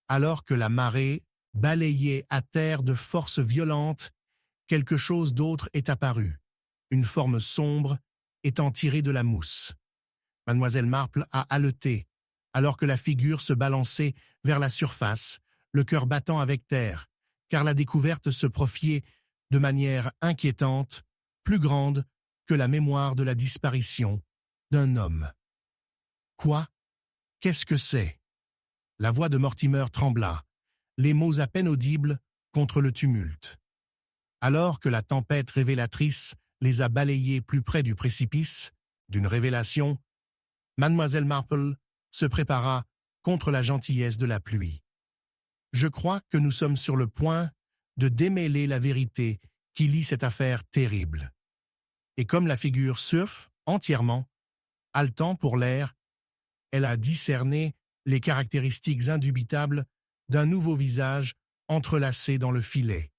Alors que la marée balayait à terre de force violente, quelque chose d'autre est apparu, une forme sombre étant tirée de la mousse. Mademoiselle Marple a haleté, alors que la figure se balançait vers la surface, le cœur battant avec terre, car la découverte se profiait de manière inquiétante, plus grande que la mémoire de la disparition d'un homme. Quoi? Qu'est-ce que c'est? La voix de Mortimer trembla, les mots à peine audibles contre le tumulte. Alors que la tempête révélatrice les a balayés plus près du précipice, d'une révélation, Mademoiselle Marple se prépara contre la gentillesse de la pluie. Je crois que nous sommes sur le point de démêler la vérité qui lie cette affaire terrible. Et comme la figure surfe entièrement, haletant pour l'air, elle a discerné les caractéristiques indubitables d'un nouveau visage entrelacé dans le filet.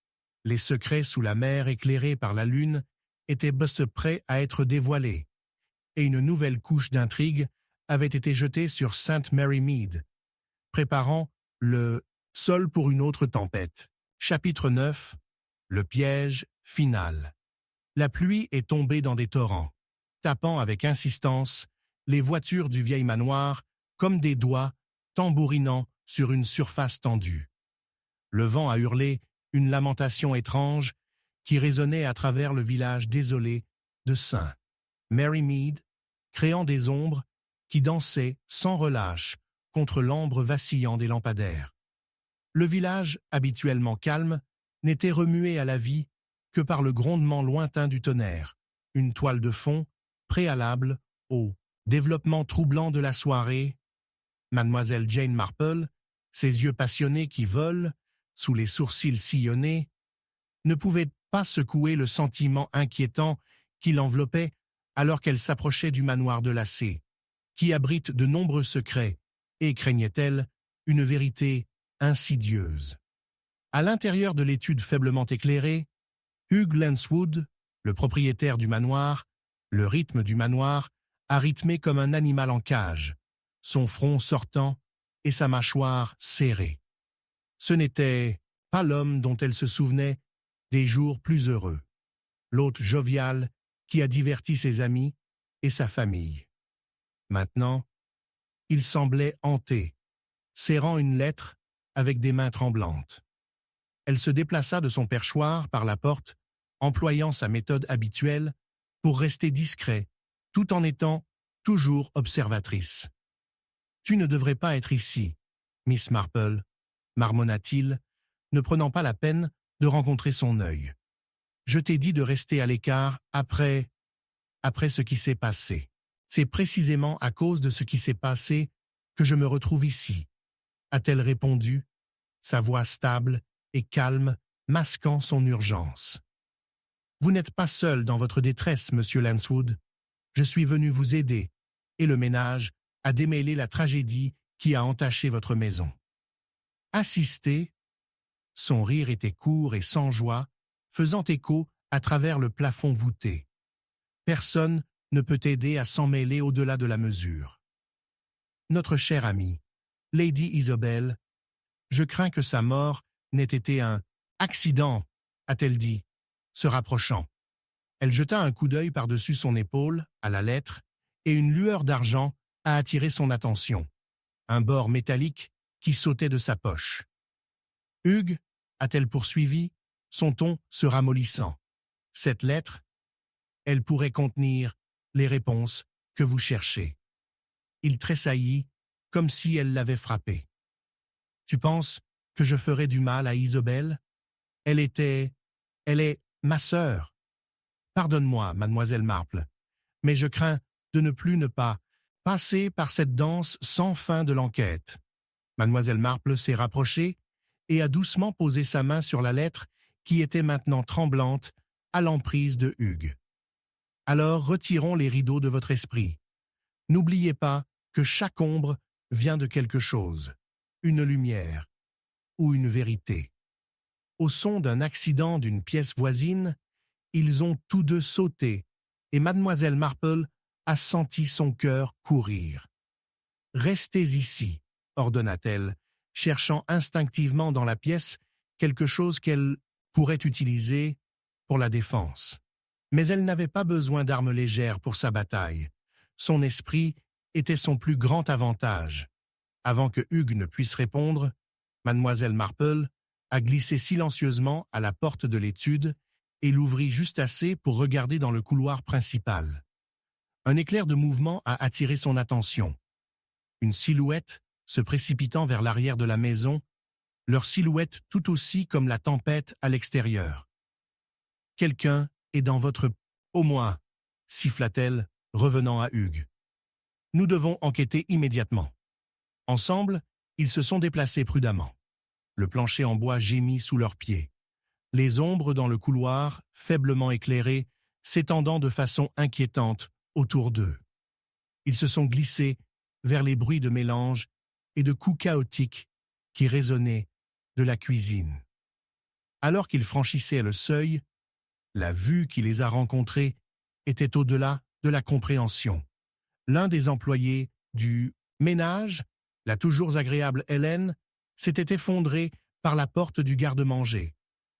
Les secrets sous la mer éclairée par la lune étaient prêts à être dévoilés, et une nouvelle couche d'intrigue avait été jetée sur St. Mary Mead, préparant le sol pour une autre tempête. Chapitre 9. Le piège final. La pluie est tombée dans des torrents, tapant avec insistance les voitures du vieil manoir comme des doigts tambourinant sur une surface tendue. Le vent a hurlé une lamentation étrange qui résonnait à travers le village désolé de St. Mary Mead, créant des ombres qui dansaient sans relâche contre l'ambre vacillant des lampadaires. Le village, habituellement calme, n'était remué à la vie que par le grondement lointain du tonnerre, une toile de fond préalable au développement troublant de la soirée. Mademoiselle Jane Marple, ses yeux passionnés qui volent, sous les sourcils sillonnés, ne pouvait pas secouer le sentiment inquiétant qui l'enveloppait alors qu'elle s'approchait du manoir de Lacé, qui abrite de nombreux secrets, et craignait-elle une vérité insidieuse. À l'intérieur de l'étude faiblement éclairée, Hugh Lancewood, le propriétaire du manoir, le rythme du manoir a rythmé comme un animal en cage, son front sortant et sa mâchoire serrée. Ce n'était pas l'homme dont elle se souvenait des jours plus heureux, l'hôte jovial qui a diverti ses amis et sa famille. Maintenant, il semblait hanté, serrant une lettre avec des mains tremblantes. Elle se déplaça de son perchoir par la porte, employant sa méthode habituelle pour rester discret, tout en étant toujours observatrice. « Tu ne devrais pas être ici, Miss Marple, » marmonna-t-il, ne prenant pas la peine de rencontrer son œil. « Je t'ai dit de rester à l'écart après ce qui s'est passé. C'est précisément à cause de ce qui s'est passé que je me retrouve ici, » a-t-elle répondu, sa voix stable et calme masquant son urgence. « Vous n'êtes pas seul dans votre détresse, monsieur Lancewood. Je suis venu vous aider, et le ménage a démêlé la tragédie qui a entaché votre maison. » Assister, son rire était court et sans joie, faisant écho à travers le plafond voûté. Personne ne peut aider à s'en mêler au-delà de la mesure. Notre chère amie, Lady Isobel, je crains que sa mort n'ait été un accident, a-t-elle dit, se rapprochant. Elle jeta un coup d'œil par-dessus son épaule, à la lettre, et une lueur d'argent a attiré son attention. Un bord métallique qui sautait de sa poche. « Hugues, a-t-elle poursuivi, son ton se ramollissant. Cette lettre, elle pourrait contenir les réponses que vous cherchez. » Il tressaillit, comme si elle l'avait frappé. « Tu penses que je ferais du mal à Isobel? Elle est ma sœur. Pardonne-moi, mademoiselle Marple, mais je crains de ne pas passer par cette danse sans fin de l'enquête. » Mademoiselle Marple s'est rapprochée et a doucement posé sa main sur la lettre qui était maintenant tremblante à l'emprise de Hugues. « Alors retirons les rideaux de votre esprit. N'oubliez pas que chaque ombre vient de quelque chose, une lumière ou une vérité. » Au son d'un accident d'une pièce voisine, ils ont tous deux sauté et mademoiselle Marple a senti son cœur courir. « Restez ici, » ordonna-t-elle, cherchant instinctivement dans la pièce quelque chose qu'elle pourrait utiliser pour la défense. Mais elle n'avait pas besoin d'armes légères pour sa bataille. Son esprit était son plus grand avantage. Avant que Hugues ne puisse répondre, mademoiselle Marple a glissé silencieusement à la porte de l'étude et l'ouvrit juste assez pour regarder dans le couloir principal. Un éclair de mouvement a attiré son attention. Une silhouette se précipitant vers l'arrière de la maison, leur silhouette tout aussi comme la tempête à l'extérieur. « Quelqu'un est dans votre... Au moins, » siffla-t-elle, revenant à Hugues. « Nous devons enquêter immédiatement. » Ensemble, ils se sont déplacés prudemment. Le plancher en bois gémit sous leurs pieds. Les ombres dans le couloir, faiblement éclairées, s'étendant de façon inquiétante autour d'eux. Ils se sont glissés vers les bruits de mélange et de coups chaotiques qui résonnaient de la cuisine. Alors qu'ils franchissaient le seuil, la vue qui les a rencontrés était au-delà de la compréhension. L'un des employés du ménage, la toujours agréable Hélène, s'était effondré par la porte du garde-manger,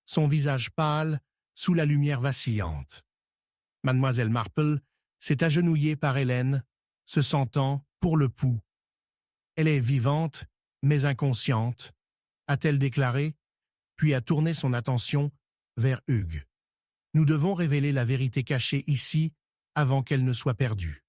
son visage pâle sous la lumière vacillante. Mademoiselle Marple s'est agenouillée par Hélène, se sentant pour le pouls. « Elle est vivante, mais inconsciente », a-t-elle déclaré, puis a tourné son attention vers Hugues. « Nous devons révéler la vérité cachée ici avant qu'elle ne soit perdue. »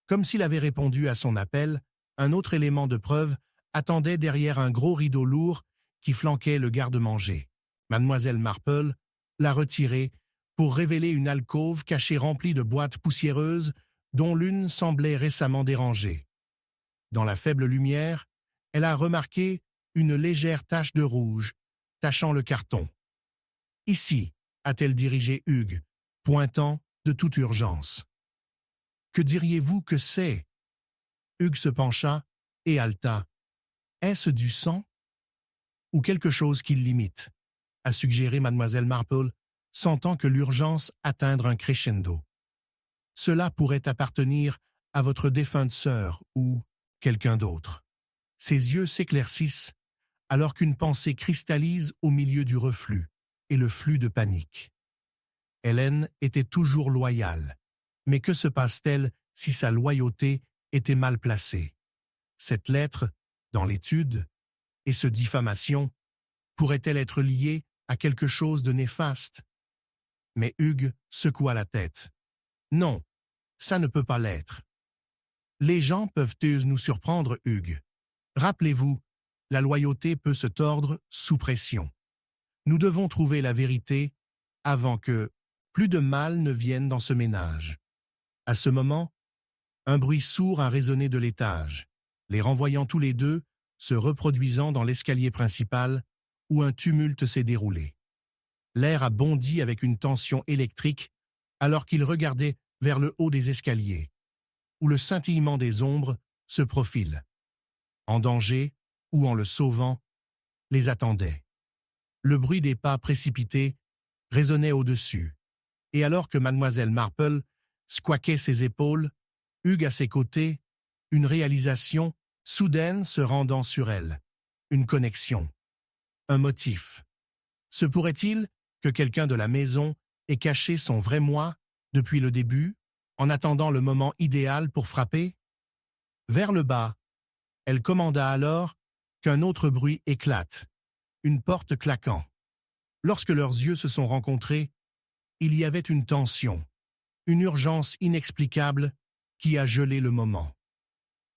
Comme s'il avait répondu à son appel, un autre élément de preuve attendait derrière un gros rideau lourd qui flanquait le garde-manger. Mademoiselle Marple l'a retiré pour révéler une alcôve cachée remplie de boîtes poussiéreuses dont l'une semblait récemment dérangée. Dans la faible lumière, elle a remarqué une légère tache de rouge tachant le carton. « Ici », a-t-elle dirigé Hugues, pointant de toute urgence. « Que diriez-vous que c'est » Hugues se pencha et haleta. « Est-ce du sang ?»« Ou quelque chose qui l'imite » a suggéré Mademoiselle Marple, sentant que l'urgence atteindre un crescendo. « Cela pourrait appartenir à votre défunte sœur ou quelqu'un d'autre. » Ses yeux s'éclaircissent alors qu'une pensée cristallise au milieu du reflux et le flux de panique. Hélène était toujours loyale, mais que se passe-t-il si sa loyauté était mal placée? Cette lettre, dans l'étude, et ce diffamation, pourrait-elle être liée à quelque chose de néfaste? Mais Hugues secoua la tête. « Non, ça ne peut pas l'être. » « Les gens peuvent-ils nous surprendre, Hugues? Rappelez-vous, la loyauté peut se tordre sous pression. Nous devons trouver la vérité avant que plus de mal ne vienne dans ce ménage. » À ce moment, un bruit sourd a résonné de l'étage, les renvoyant tous les deux, se reproduisant dans l'escalier principal où un tumulte s'est déroulé. L'air a bondi avec une tension électrique alors qu'ils regardaient vers le haut des escaliers, où le scintillement des ombres se profile. En danger, ou en le sauvant, les attendait. Le bruit des pas précipités résonnait au-dessus, et alors que Mademoiselle Marple squaquait ses épaules, Hugues à ses côtés, une réalisation soudaine se rendant sur elle, une connexion, un motif. Se pourrait-il que quelqu'un de la maison ait caché son vrai moi depuis le début, en attendant le moment idéal pour frapper? Vers le bas, elle commanda alors qu'un autre bruit éclate, une porte claquant. Lorsque leurs yeux se sont rencontrés, il y avait une tension, une urgence inexplicable qui a gelé le moment.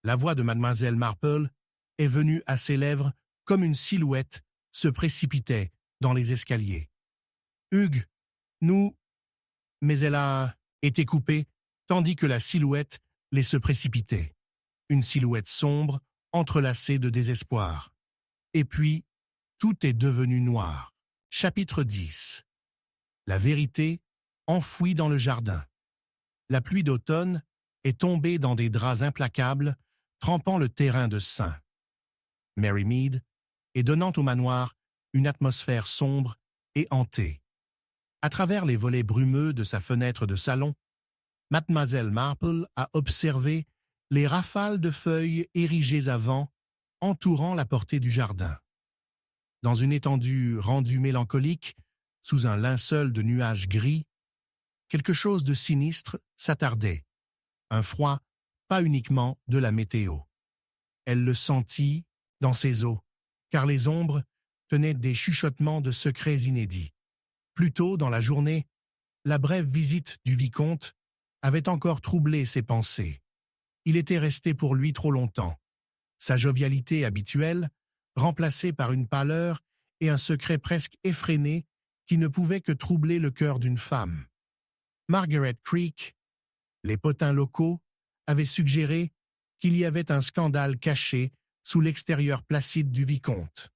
La voix de Mademoiselle Marple est venue à ses lèvres comme une silhouette se précipitait dans les escaliers. « Hugues, nous... » Mais elle a été coupée tandis que la silhouette les se précipitait. Une silhouette sombre, entrelacée de désespoir. Et puis, tout est devenu noir. Chapitre 10. La vérité enfouie dans le jardin. La pluie d'automne est tombée dans des draps implacables, trempant le terrain de sang. Mary Mead et donnant au manoir une atmosphère sombre et hantée. À travers les volets brumeux de sa fenêtre de salon, Mademoiselle Marple a observé les rafales de feuilles érigées à vent entourant la portée du jardin. Dans une étendue rendue mélancolique, sous un linceul de nuages gris, quelque chose de sinistre s'attardait, un froid pas uniquement de la météo. Elle le sentit dans ses os, car les ombres tenaient des chuchotements de secrets inédits. Plus tôt dans la journée, la brève visite du vicomte avait encore troublé ses pensées. Il était resté pour lui trop longtemps. Sa jovialité habituelle, remplacée par une pâleur et un secret presque effréné qui ne pouvait que troubler le cœur d'une femme. Margaret Creek, les potins locaux, avaient suggéré qu'il y avait un scandale caché sous l'extérieur placide du vicomte.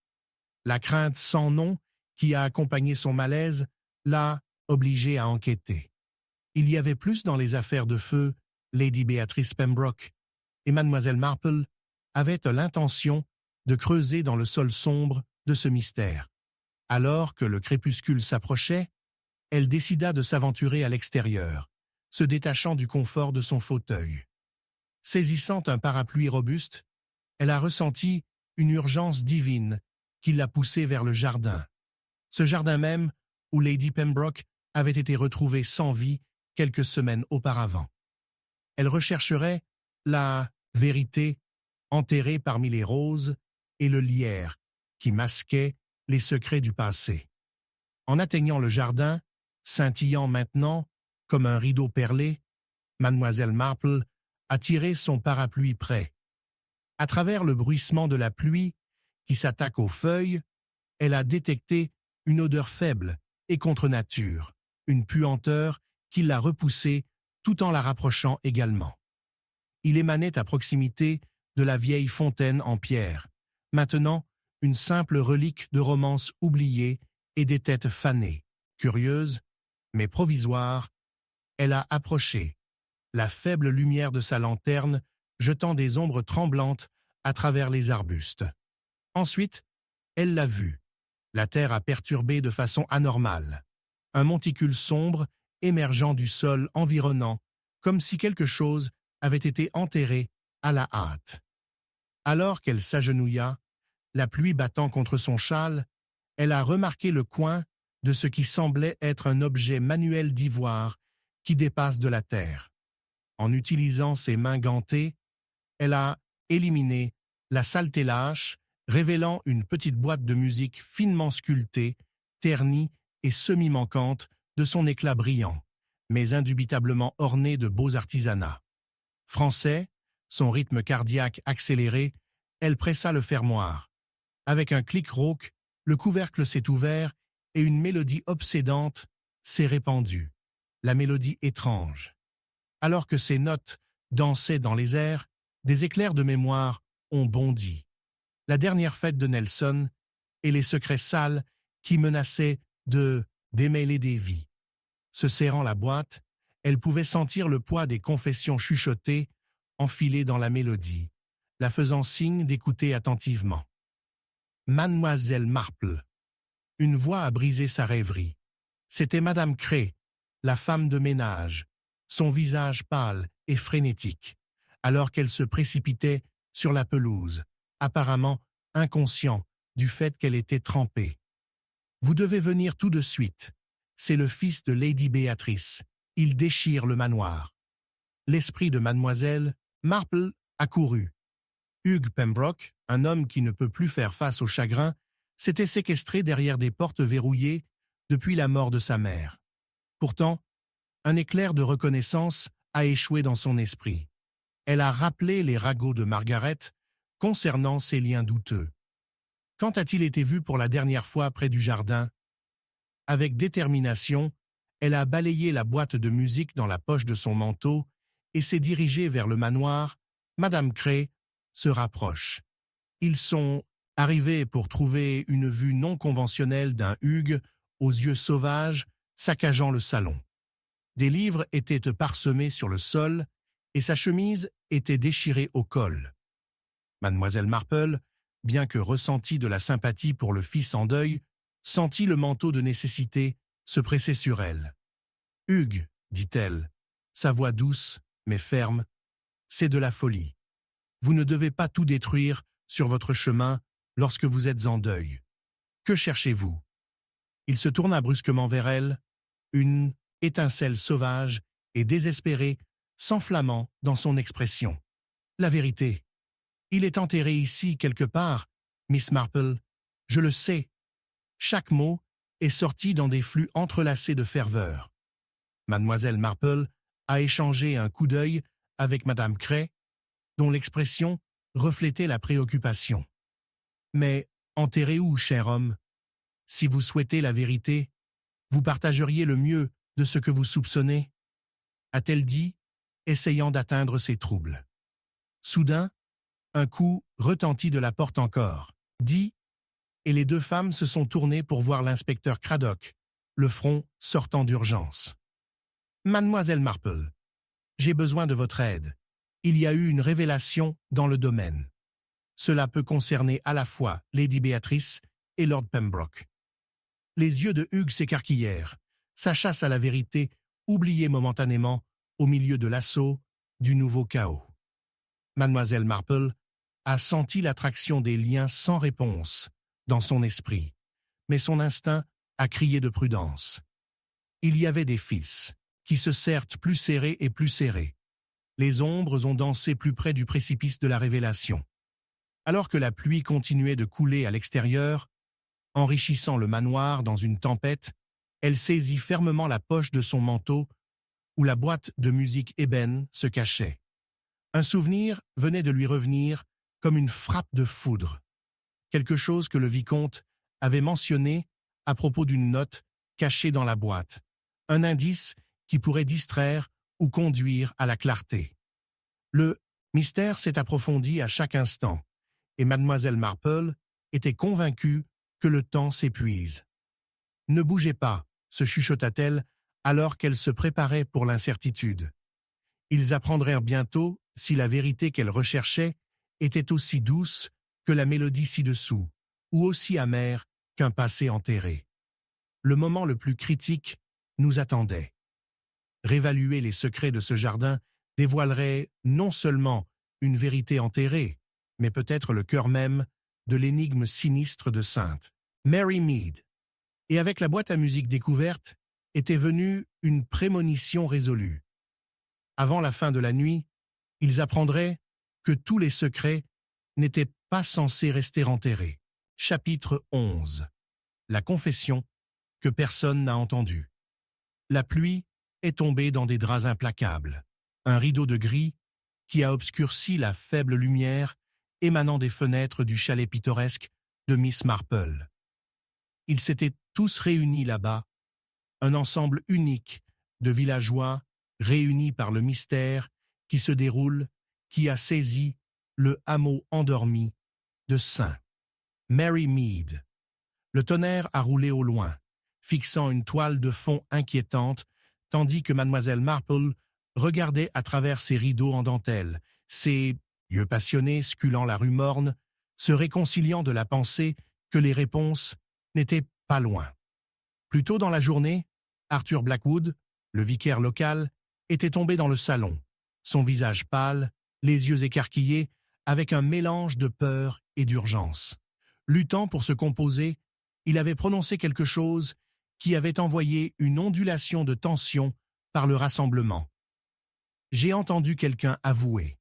La crainte sans nom qui a accompagné son malaise l'a obligé à enquêter. Il y avait plus dans les affaires de feu Lady Béatrice Pembroke, et Mademoiselle Marple avait l'intention de creuser dans le sol sombre de ce mystère. Alors que le crépuscule s'approchait, elle décida de s'aventurer à l'extérieur, se détachant du confort de son fauteuil. Saisissant un parapluie robuste, elle a ressenti une urgence divine qui l'a poussée vers le jardin. Ce jardin même où Lady Pembroke avait été retrouvée sans vie quelques semaines auparavant. Elle rechercherait la vérité enterrée parmi les roses et le lierre qui masquait les secrets du passé. En atteignant le jardin, scintillant maintenant comme un rideau perlé, Mademoiselle Marple a tiré son parapluie prêt. À travers le bruissement de la pluie qui s'attaque aux feuilles, elle a détecté une odeur faible et contre nature, une puanteur qui l'a repoussée tout en la rapprochant également. Il émanait à proximité de la vieille fontaine en pierre, maintenant une simple relique de romance oubliée et des têtes fanées. Curieuse, mais provisoire, elle a approché, la faible lumière de sa lanterne jetant des ombres tremblantes à travers les arbustes. Ensuite, elle l'a vu. La terre a perturbé de façon anormale. Un monticule sombre émergeant du sol environnant, comme si quelque chose avait été enterré à la hâte. Alors qu'elle s'agenouilla, la pluie battant contre son châle, elle a remarqué le coin de ce qui semblait être un objet manuel d'ivoire qui dépasse de la terre. En utilisant ses mains gantées, elle a éliminé la saleté lâche, révélant une petite boîte de musique finement sculptée, ternie et semi-manquante de son éclat brillant, mais indubitablement ornée de beaux artisanats. Français, son rythme cardiaque accéléré, elle pressa le fermoir. Avec un clic rauque, le couvercle s'est ouvert et une mélodie obsédante s'est répandue. La mélodie étrange. Alors que ses notes dansaient dans les airs, des éclairs de mémoire ont bondi. La dernière fête de Nelson et les secrets sales qui menaçaient de démêler des vies. Se serrant la boîte, elle pouvait sentir le poids des confessions chuchotées enfilées dans la mélodie, la faisant signe d'écouter attentivement. Mademoiselle Marple. Une voix a brisé sa rêverie. C'était Madame Cray, la femme de ménage, son visage pâle et frénétique, alors qu'elle se précipitait sur la pelouse, apparemment inconscient du fait qu'elle était trempée. « Vous devez venir tout de suite. C'est le fils de Lady Béatrice. Il déchire le manoir. » L'esprit de Mademoiselle Marple accourut. Hugh Pembroke, un homme qui ne peut plus faire face au chagrin, s'était séquestré derrière des portes verrouillées depuis la mort de sa mère. Pourtant, un éclair de reconnaissance a échoué dans son esprit. Elle a rappelé les ragots de Margaret concernant ces liens douteux. Quand a-t-il été vu pour la dernière fois près du jardin? Avec détermination, elle a balayé la boîte de musique dans la poche de son manteau et s'est dirigée vers le manoir. Madame Cray se rapproche. Ils sont arrivés pour trouver une vue non conventionnelle d'un Hugues aux yeux sauvages saccageant le salon. Des livres étaient parsemés sur le sol et sa chemise était déchirée au col. Mademoiselle Marple, bien que ressentie de la sympathie pour le fils en deuil, sentit le manteau de nécessité se presser sur elle. « Hugues, dit-elle, sa voix douce mais ferme, c'est de la folie. Vous ne devez pas tout détruire sur votre chemin lorsque vous êtes en deuil. Que cherchez-vous » Il se tourna brusquement vers elle, une étincelle sauvage et désespérée s'enflammant dans son expression. « La vérité. Il est enterré ici quelque part, Miss Marple. Je le sais. » Chaque mot est sorti dans des flux entrelacés de ferveur. Mademoiselle Marple a échangé un coup d'œil avec Madame Cray, dont l'expression reflétait la préoccupation. « Mais enterré où, cher homme? Si vous souhaitez la vérité, vous partageriez le mieux de ce que vous soupçonnez, » a-t-elle dit, essayant d'atteindre ses troubles. Soudain, un coup retentit de la porte encore, dit, et les deux femmes se sont tournées pour voir l'inspecteur Craddock, le front sortant d'urgence. « Mademoiselle Marple, j'ai besoin de votre aide. Il y a eu une révélation dans le domaine. Cela peut concerner à la fois Lady Béatrice et Lord Pembroke. » Les yeux de Hugues s'écarquillèrent, sa chasse à la vérité oubliée momentanément au milieu de l'assaut du nouveau chaos. Mademoiselle Marple a senti l'attraction des liens sans réponse dans son esprit, mais son instinct a crié de prudence. Il y avait des fils qui se serrent plus serrées et plus serrées. Les ombres ont dansé plus près du précipice de la révélation. Alors que la pluie continuait de couler à l'extérieur, enrichissant le manoir dans une tempête, elle saisit fermement la poche de son manteau où la boîte de musique ébène se cachait. Un souvenir venait de lui revenir comme une frappe de foudre. Quelque chose que le vicomte avait mentionné à propos d'une note cachée dans la boîte, un indice qui pourrait distraire ou conduire à la clarté. Le mystère s'est approfondi à chaque instant, et mademoiselle Marple était convaincue que le temps s'épuise. « Ne bougez pas », se chuchota-t-elle alors qu'elle se préparait pour l'incertitude. Ils apprendraient bientôt si la vérité qu'elle recherchait était aussi douce que la mélodie ci-dessous, ou aussi amère qu'un passé enterré. Le moment le plus critique nous attendait. Réévaluer les secrets de ce jardin dévoilerait non seulement une vérité enterrée, mais peut-être le cœur même de l'énigme sinistre de Sainte Mary Mead. Et avec la boîte à musique découverte, était venue une prémonition résolue. Avant la fin de la nuit, ils apprendraient que tous les secrets n'étaient pas censés rester enterrés. Chapitre 11. La confession que personne n'a entendue. La pluie est tombée dans des draps implacables, un rideau de gris qui a obscurci la faible lumière émanant des fenêtres du chalet pittoresque de Miss Marple. Ils s'étaient tous réunis là-bas, un ensemble unique de villageois réunis par le mystère qui se déroule, qui a saisi le hameau endormi de Saint Mary Mead. Le tonnerre a roulé au loin, fixant une toile de fond inquiétante, tandis que mademoiselle Marple regardait à travers ses rideaux en dentelle, ses yeux passionnés sculant la rue morne, se réconciliant de la pensée que les réponses n'étaient pas loin. Plus tôt dans la journée, Arthur Blackwood, le vicaire local, était tombé dans le salon, son visage pâle, les yeux écarquillés, avec un mélange de peur et d'urgence. Luttant pour se composer, il avait prononcé quelque chose qui avait envoyé une ondulation de tension par le rassemblement. J'ai entendu quelqu'un avouer.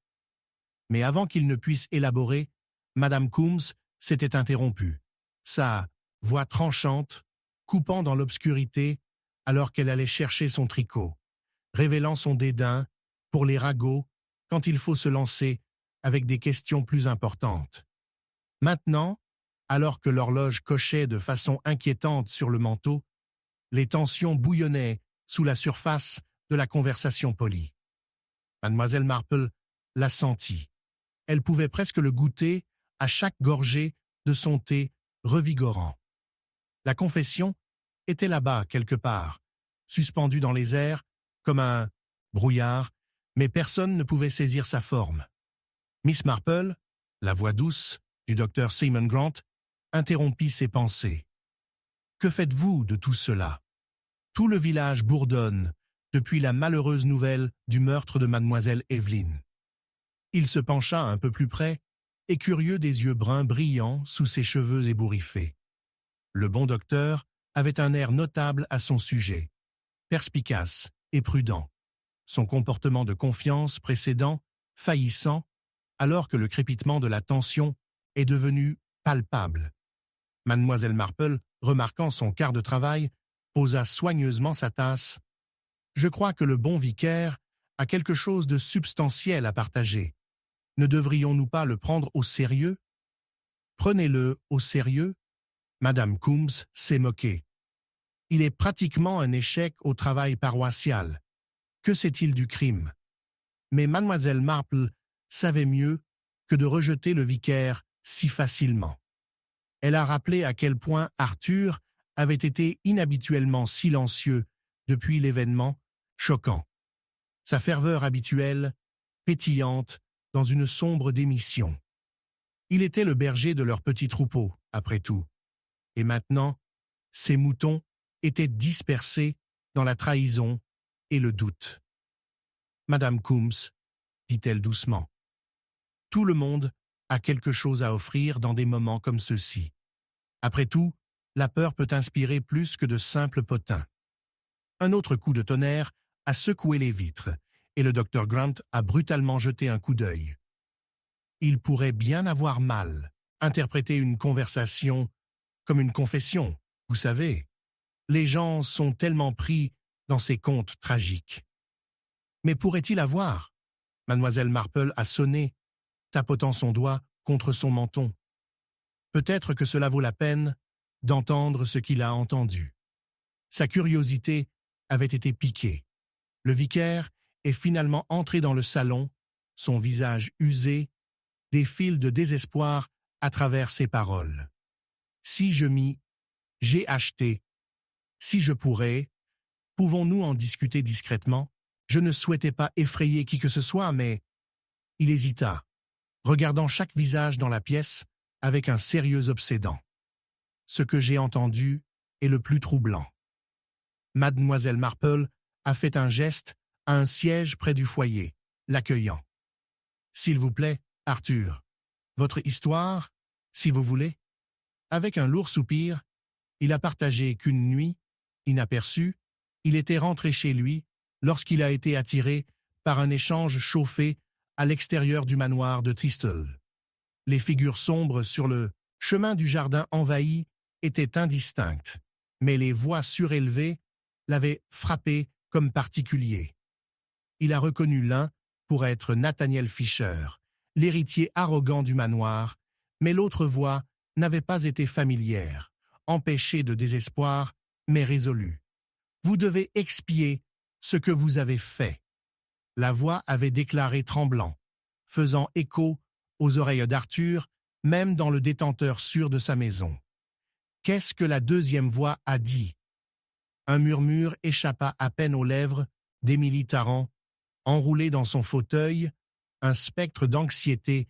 Mais avant qu'il ne puisse élaborer, Madame Coombs s'était interrompue, sa voix tranchante, coupant dans l'obscurité alors qu'elle allait chercher son tricot, révélant son dédain pour les ragots quand il faut se lancer avec des questions plus importantes. Maintenant, alors que l'horloge cochait de façon inquiétante sur le manteau, les tensions bouillonnaient sous la surface de la conversation polie. Mademoiselle Marple la sentit. Elle pouvait presque le goûter à chaque gorgée de son thé revigorant. La confession était là-bas quelque part, suspendue dans les airs comme un brouillard, mais personne ne pouvait saisir sa forme. Miss Marple, la voix douce du docteur Simon Grant, interrompit ses pensées. « Que faites-vous de tout cela? Tout le village bourdonne depuis la malheureuse nouvelle du meurtre de mademoiselle Evelyn. » Il se pencha un peu plus près, et curieux des yeux bruns brillants sous ses cheveux ébouriffés. Le bon docteur avait un air notable à son sujet, perspicace et prudent, son comportement de confiance précédent faillissant alors que le crépitement de la tension est devenu palpable. Mademoiselle Marple, remarquant son quart de travail, posa soigneusement sa tasse. « Je crois que le bon vicaire a quelque chose de substantiel à partager. Ne devrions-nous pas le prendre au sérieux? » « Prenez-le au sérieux ?» Madame Coombs s'est moquée. « Il est pratiquement un échec au travail paroissial. Que sait-il du crime? » Mais mademoiselle Marple savait mieux que de rejeter le vicaire si facilement. Elle a rappelé à quel point Arthur avait été inhabituellement silencieux depuis l'événement choquant. Sa ferveur habituelle, pétillante dans une sombre démission. Il était le berger de leur petit troupeau, après tout. Et maintenant, ses moutons étaient dispersés dans la trahison et le doute. « Madame Coombs, dit-elle doucement, tout le monde a quelque chose à offrir dans des moments comme ceux-ci. Après tout, la peur peut inspirer plus que de simples potins. » Un autre coup de tonnerre a secoué les vitres, et le docteur Grant a brutalement jeté un coup d'œil. Il pourrait bien avoir mal, interpréter une conversation comme une confession, vous savez. Les gens sont tellement pris dans ces contes tragiques. Mais pourrait-il avoir? Mademoiselle Marple a sonné, tapotant son doigt contre son menton. Peut-être que cela vaut la peine d'entendre ce qu'il a entendu. Sa curiosité avait été piquée. Le vicaire est finalement entré dans le salon, son visage usé, des fils de désespoir à travers ses paroles. Si je m'y, j'ai acheté. Si je pourrais, pouvons-nous en discuter discrètement? Je ne souhaitais pas effrayer qui que ce soit, mais il hésita, regardant chaque visage dans la pièce avec un sérieux obsédant. Ce que j'ai entendu est le plus troublant. Mademoiselle Marple a fait un geste à un siège près du foyer, l'accueillant. « S'il vous plaît, Arthur, votre histoire, si vous voulez. » Avec un lourd soupir, il a partagé qu'une nuit, inaperçu, il était rentré chez lui lorsqu'il a été attiré par un échange chauffé à l'extérieur du manoir de Thistle. Les figures sombres sur le chemin du jardin envahi étaient indistinctes, mais les voix surélevées l'avaient frappé comme particulier. Il a reconnu l'un pour être Nathaniel Fisher, l'héritier arrogant du manoir, mais l'autre voix n'avait pas été familière, empêchée de désespoir, mais résolue. « Vous devez expier ce que vous avez fait. » La voix avait déclaré tremblant, faisant écho aux oreilles d'Arthur, même dans le détenteur sûr de sa maison. Qu'est-ce que la deuxième voix a dit? Un murmure échappa à peine aux lèvres d'Émilie Tarrant, enroulée dans son fauteuil, un spectre d'anxiété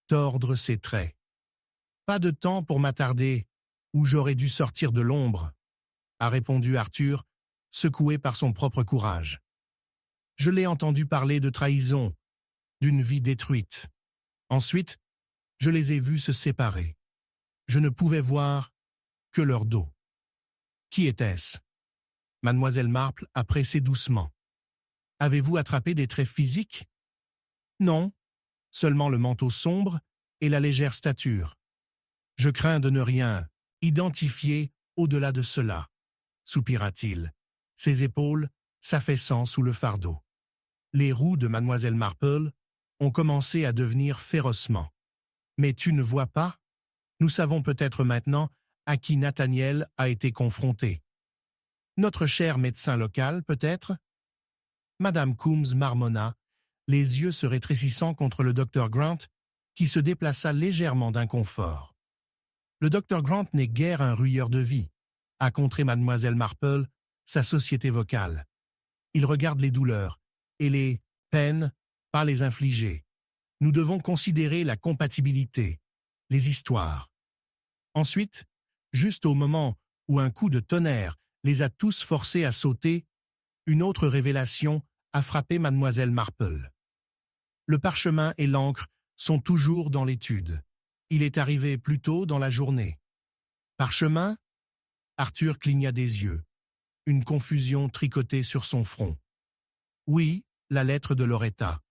tordre ses traits. « Pas de temps pour m'attarder, ou j'aurais dû sortir de l'ombre, » a répondu Arthur, secoué par son propre courage. « Je l'ai entendu parler de trahison, d'une vie détruite. Ensuite, je les ai vus se séparer. Je ne pouvais voir que leur dos. » Qui était-ce? Mademoiselle Marple a pressé doucement. « Avez-vous attrapé des traits physiques? » « Non, seulement le manteau sombre et la légère stature. Je crains de ne rien identifier au-delà de cela, » soupira-t-il, ses épaules s'affaissant sous le fardeau. Les roues de Mademoiselle Marple ont commencé à devenir férocement. « Mais tu ne vois pas? Nous savons peut-être maintenant à qui Nathaniel a été confronté. Notre cher médecin local, peut-être? » Madame Coombs marmonna, les yeux se rétrécissant contre le docteur Grant, qui se déplaça légèrement d'inconfort. « Le docteur Grant n'est guère un ruyeur de vie, » a contré Mademoiselle Marple, sa société vocale. « Il regarde les douleurs, et les peines, pas les infliger. Nous devons considérer la compatibilité, les histoires. » Ensuite, juste au moment où un coup de tonnerre les a tous forcés à sauter, une autre révélation a frappé Mademoiselle Marple. Le parchemin et l'encre sont toujours dans l'étude. Il est arrivé plus tôt dans la journée. Parchemin? Arthur cligna des yeux. Une confusion tricotée sur son front. Oui, la lettre de Loretta.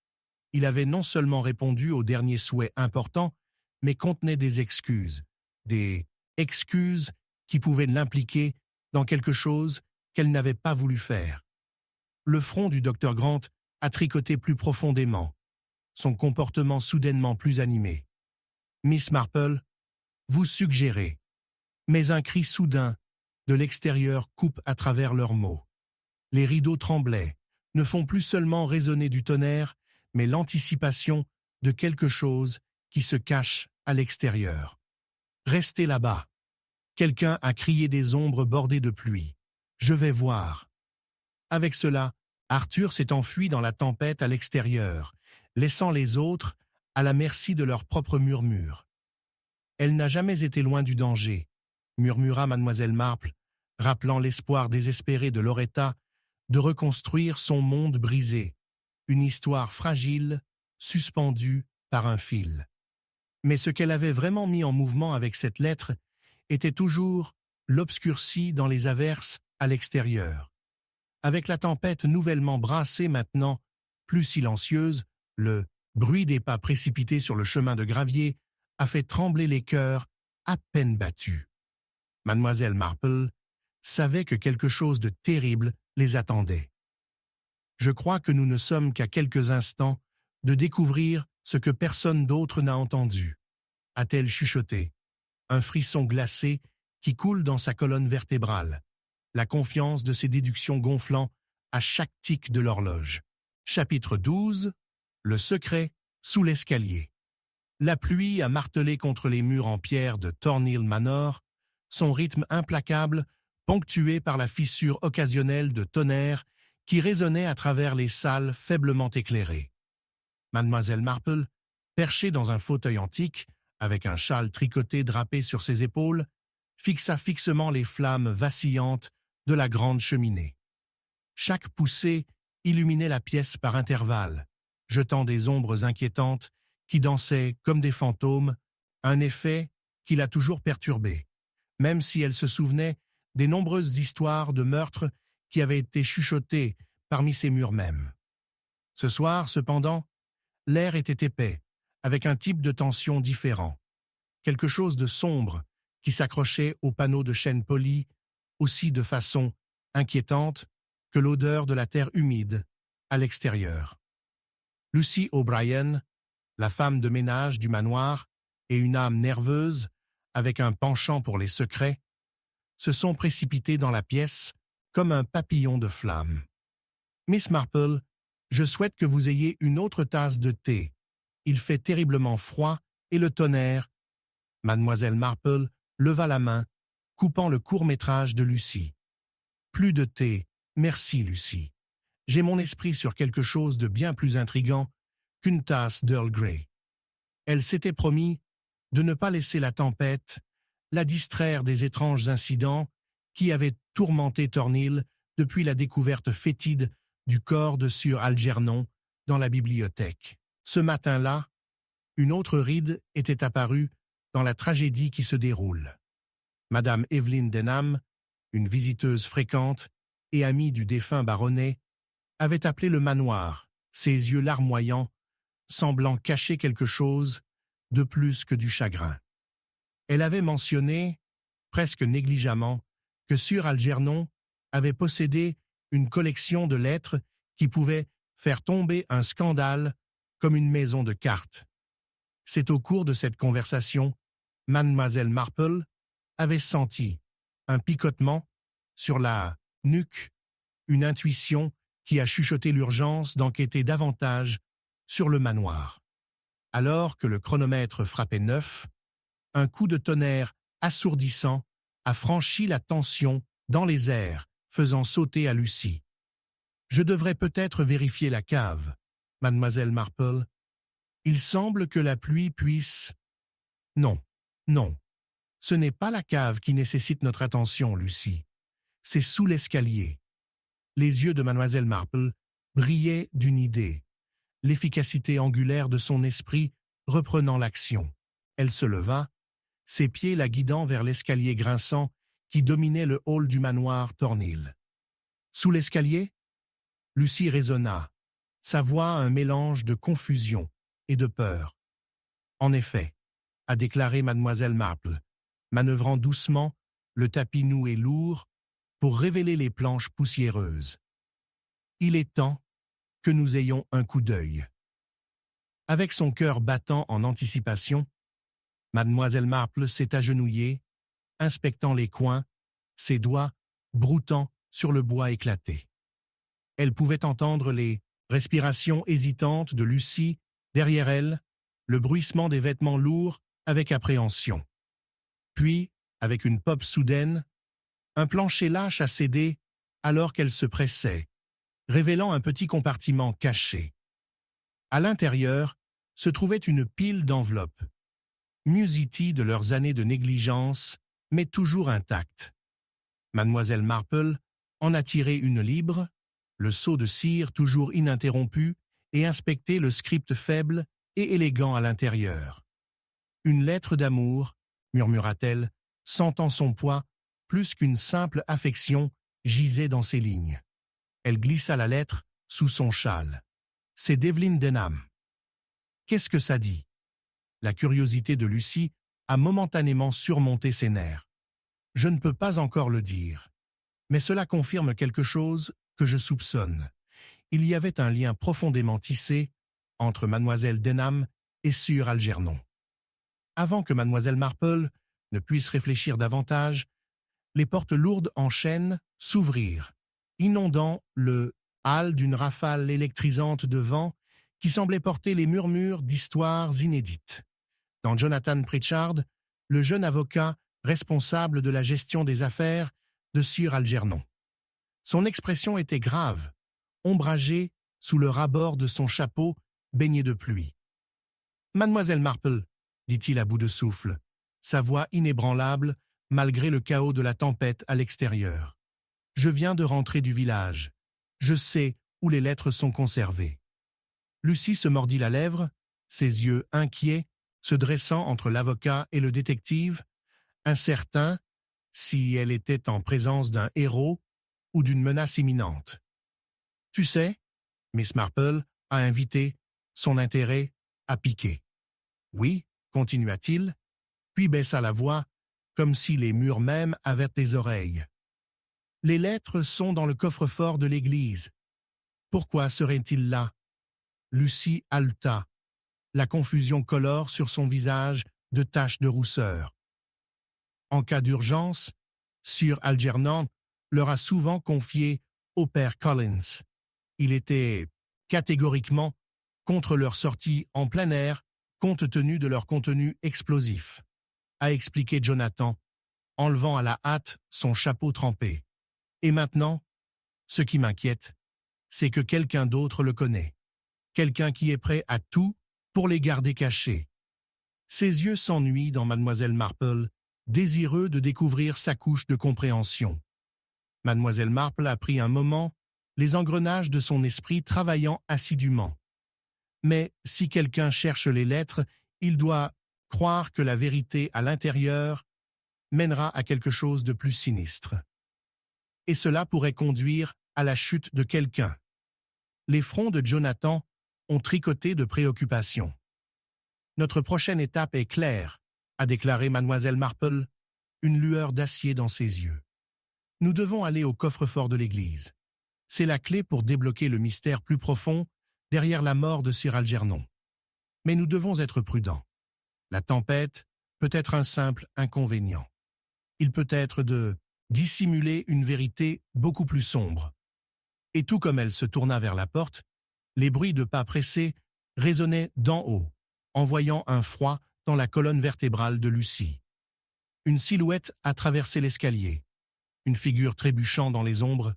Il avait non seulement répondu au dernier souhait important, mais contenait des excuses qui pouvaient l'impliquer dans quelque chose qu'elle n'avait pas voulu faire. Le front du docteur Grant a tricoté plus profondément, son comportement soudainement plus animé. « Miss Marple, vous suggérez. » Mais un cri soudain de l'extérieur coupe à travers leurs mots. Les rideaux tremblaient, ne font plus seulement résonner du tonnerre, mais l'anticipation de quelque chose qui se cache à l'extérieur. « Restez là-bas. » Quelqu'un a crié des ombres bordées de pluie. « Je vais voir. » Avec cela, Arthur s'est enfui dans la tempête à l'extérieur, laissant les autres à la merci de leurs propres murmures. « Elle n'a jamais été loin du danger, » murmura Mademoiselle Marple, rappelant l'espoir désespéré de Loretta de reconstruire son monde brisé, une histoire fragile, suspendue par un fil. Mais ce qu'elle avait vraiment mis en mouvement avec cette lettre était toujours l'obscurci dans les averses à l'extérieur. Avec la tempête nouvellement brassée maintenant, plus silencieuse, le bruit des pas précipités sur le chemin de gravier a fait trembler les cœurs à peine battus. Mademoiselle Marple savait que quelque chose de terrible les attendait. « Je crois que nous ne sommes qu'à quelques instants de découvrir ce que personne d'autre n'a entendu, » a-t-elle chuchoté, un frisson glacé qui coule dans sa colonne vertébrale, la confiance de ses déductions gonflant à chaque tic de l'horloge. Chapitre 12. Le secret sous l'escalier. La pluie a martelé contre les murs en pierre de Thornhill Manor, son rythme implacable ponctué par la fissure occasionnelle de tonnerre qui résonnait à travers les salles faiblement éclairées. Mademoiselle Marple, perchée dans un fauteuil antique, avec un châle tricoté drapé sur ses épaules, fixa fixement les flammes vacillantes de la grande cheminée. Chaque poussée illuminait la pièce par intervalles, jetant des ombres inquiétantes qui dansaient comme des fantômes, un effet qui l'a toujours perturbée, même si elle se souvenait des nombreuses histoires de meurtres qui avaient été chuchotées parmi ces murs mêmes. Ce soir, cependant, l'air était épais, avec un type de tension différent, quelque chose de sombre qui s'accrochait aux panneaux de chêne poli, aussi de façon inquiétante que l'odeur de la terre humide à l'extérieur. Lucy O'Brien, la femme de ménage du manoir et une âme nerveuse avec un penchant pour les secrets, se sont précipités dans la pièce comme un papillon de flamme. « Miss Marple, je souhaite que vous ayez une autre tasse de thé. Il fait terriblement froid et le tonnerre. » Mademoiselle Marple leva la main, coupant le court-métrage de Lucy. « Plus de thé, merci Lucy. J'ai mon esprit sur quelque chose de bien plus intrigant qu'une tasse d'Earl Grey. » Elle s'était promis de ne pas laisser la tempête la distraire des étranges incidents qui avaient tourmenté Thornhill depuis la découverte fétide du corps de Sir Algernon dans la bibliothèque. Ce matin-là, une autre ride était apparue dans la tragédie qui se déroule. Madame Evelyn Denham, une visiteuse fréquente et amie du défunt baronnet, avait appelé le manoir, ses yeux larmoyants, semblant cacher quelque chose de plus que du chagrin. Elle avait mentionné, presque négligemment, que Sir Algernon avait possédé une collection de lettres qui pouvaient faire tomber un scandale comme une maison de cartes. C'est au cours de cette conversation, Mademoiselle Marple avait senti un picotement sur la nuque, une intuition qui a chuchoté l'urgence d'enquêter davantage sur le manoir. Alors que le chronomètre frappait 9, un coup de tonnerre assourdissant a franchi la tension dans les airs, faisant sauter à Lucy. « Je devrais peut-être vérifier la cave, Mademoiselle Marple. Il semble que la pluie puisse… » « Non, non, ce n'est pas la cave qui nécessite notre attention, Lucy. C'est sous l'escalier. » Les yeux de Mademoiselle Marple brillaient d'une idée, l'efficacité angulaire de son esprit reprenant l'action. Elle se leva, ses pieds la guidant vers l'escalier grinçant qui dominait le hall du manoir Thornhill. « Sous l'escalier » Lucy raisonna, sa voix un mélange de confusion et de peur. « En effet, » a déclaré Mademoiselle Marple, manœuvrant doucement le tapis noué lourd pour révéler les planches poussiéreuses. « Il est temps que nous ayons un coup d'œil. » Avec son cœur battant en anticipation, Mademoiselle Marple s'est agenouillée, inspectant les coins, ses doigts broutant sur le bois éclaté. Elle pouvait entendre les respirations hésitantes de Lucy derrière elle, le bruissement des vêtements lourds avec appréhension. Puis, avec une pop soudaine, un plancher lâche a cédé alors qu'elle se pressait, révélant un petit compartiment caché. À l'intérieur se trouvait une pile d'enveloppes, museties de leurs années de négligence, mais toujours intactes. Mademoiselle Marple en a tiré une libre, le seau de cire toujours ininterrompu, et inspecté le script faible et élégant à l'intérieur. « Une lettre d'amour », murmura-t-elle, sentant son poids, plus qu'une simple affection, gisait dans ces lignes. Elle glissa la lettre sous son châle. « C'est d'Evelyn Denham. » « Qu'est-ce que ça dit ?» La curiosité de Lucie a momentanément surmonté ses nerfs. « Je ne peux pas encore le dire. Mais cela confirme quelque chose que je soupçonne. Il y avait un lien profondément tissé entre mademoiselle Denham et Sir Algernon. » Avant que mademoiselle Marple ne puisse réfléchir davantage, les portes lourdes en chêne s'ouvrirent, inondant le hall d'une rafale électrisante de vent qui semblait porter les murmures d'histoires inédites. Dans Jonathan Pritchard, le jeune avocat responsable de la gestion des affaires de Sir Algernon. Son expression était grave, ombragée sous le ras-bord de son chapeau baigné de pluie. « Mademoiselle Marple, » dit-il à bout de souffle, sa voix inébranlable malgré le chaos de la tempête à l'extérieur. « Je viens de rentrer du village. Je sais où les lettres sont conservées. » Lucie se mordit la lèvre, ses yeux inquiets, se dressant entre l'avocat et le détective, incertain si elle était en présence d'un héros ou d'une menace imminente. « Tu sais, Miss Marple a invité son intérêt à piquer. »« Oui, » continua-t-il, puis baissa la voix, comme si les murs même avaient des oreilles. « Les lettres sont dans le coffre-fort de l'église. Pourquoi seraient-ils là ?» Lucie haleta, la confusion colore sur son visage de taches de rousseur. En cas d'urgence, Sir Algernon leur a souvent confié au père Collins. Il était catégoriquement contre leur sortie en plein air compte tenu de leur contenu explosif, a expliqué Jonathan, enlevant à la hâte son chapeau trempé. Et maintenant, ce qui m'inquiète, c'est que quelqu'un d'autre le connaît. Quelqu'un qui est prêt à tout pour les garder cachés. Ses yeux s'ennuient dans mademoiselle Marple, désireux de découvrir sa couche de compréhension. Mademoiselle Marple a pris un moment, les engrenages de son esprit travaillant assidûment. Mais si quelqu'un cherche les lettres, il doit croire que la vérité à l'intérieur mènera à quelque chose de plus sinistre. Et cela pourrait conduire à la chute de quelqu'un. Les fronts de Jonathan ont tricoté de préoccupation. « Notre prochaine étape est claire, » a déclaré mademoiselle Marple, une lueur d'acier dans ses yeux. « Nous devons aller au coffre-fort de l'église. C'est la clé pour débloquer le mystère plus profond derrière la mort de Sir Algernon. Mais nous devons être prudents. La tempête peut être un simple inconvénient. Il peut être de dissimuler une vérité beaucoup plus sombre. » Et tout comme elle se tourna vers la porte, les bruits de pas pressés résonnaient d'en haut, envoyant un froid dans la colonne vertébrale de Lucie. Une silhouette a traversé l'escalier, une figure trébuchant dans les ombres,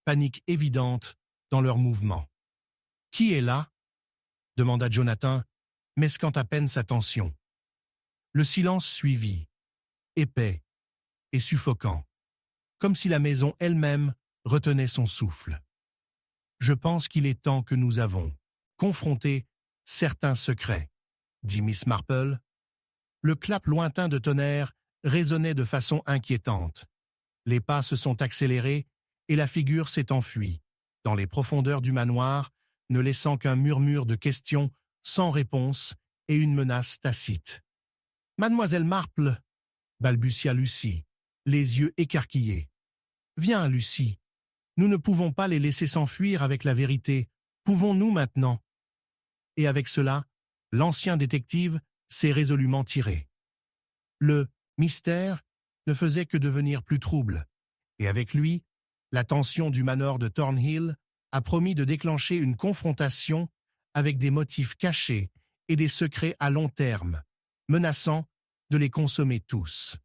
panique évidente dans leurs mouvements. « Qui est là ?» demanda Jonathan, mesquant à peine sa tension. Le silence suivit, épais et suffocant, comme si la maison elle-même retenait son souffle. « Je pense qu'il est temps que nous avons confronté certains secrets, » dit Miss Marple. Le clap lointain de tonnerre résonnait de façon inquiétante. Les pas se sont accélérés et la figure s'est enfuie, dans les profondeurs du manoir, ne laissant qu'un murmure de questions sans réponse et une menace tacite. « Mademoiselle Marple !» balbutia Lucie, les yeux écarquillés. « Viens, Lucie. Nous ne pouvons pas les laisser s'enfuir avec la vérité. Pouvons-nous maintenant ?» Et avec cela, l'ancien détective s'est résolument tiré. Le mystère ne faisait que devenir plus trouble, et avec lui, la tension du manor de Thornhill a promis de déclencher une confrontation avec des motifs cachés et des secrets à long terme, menaçant de les consommer tous.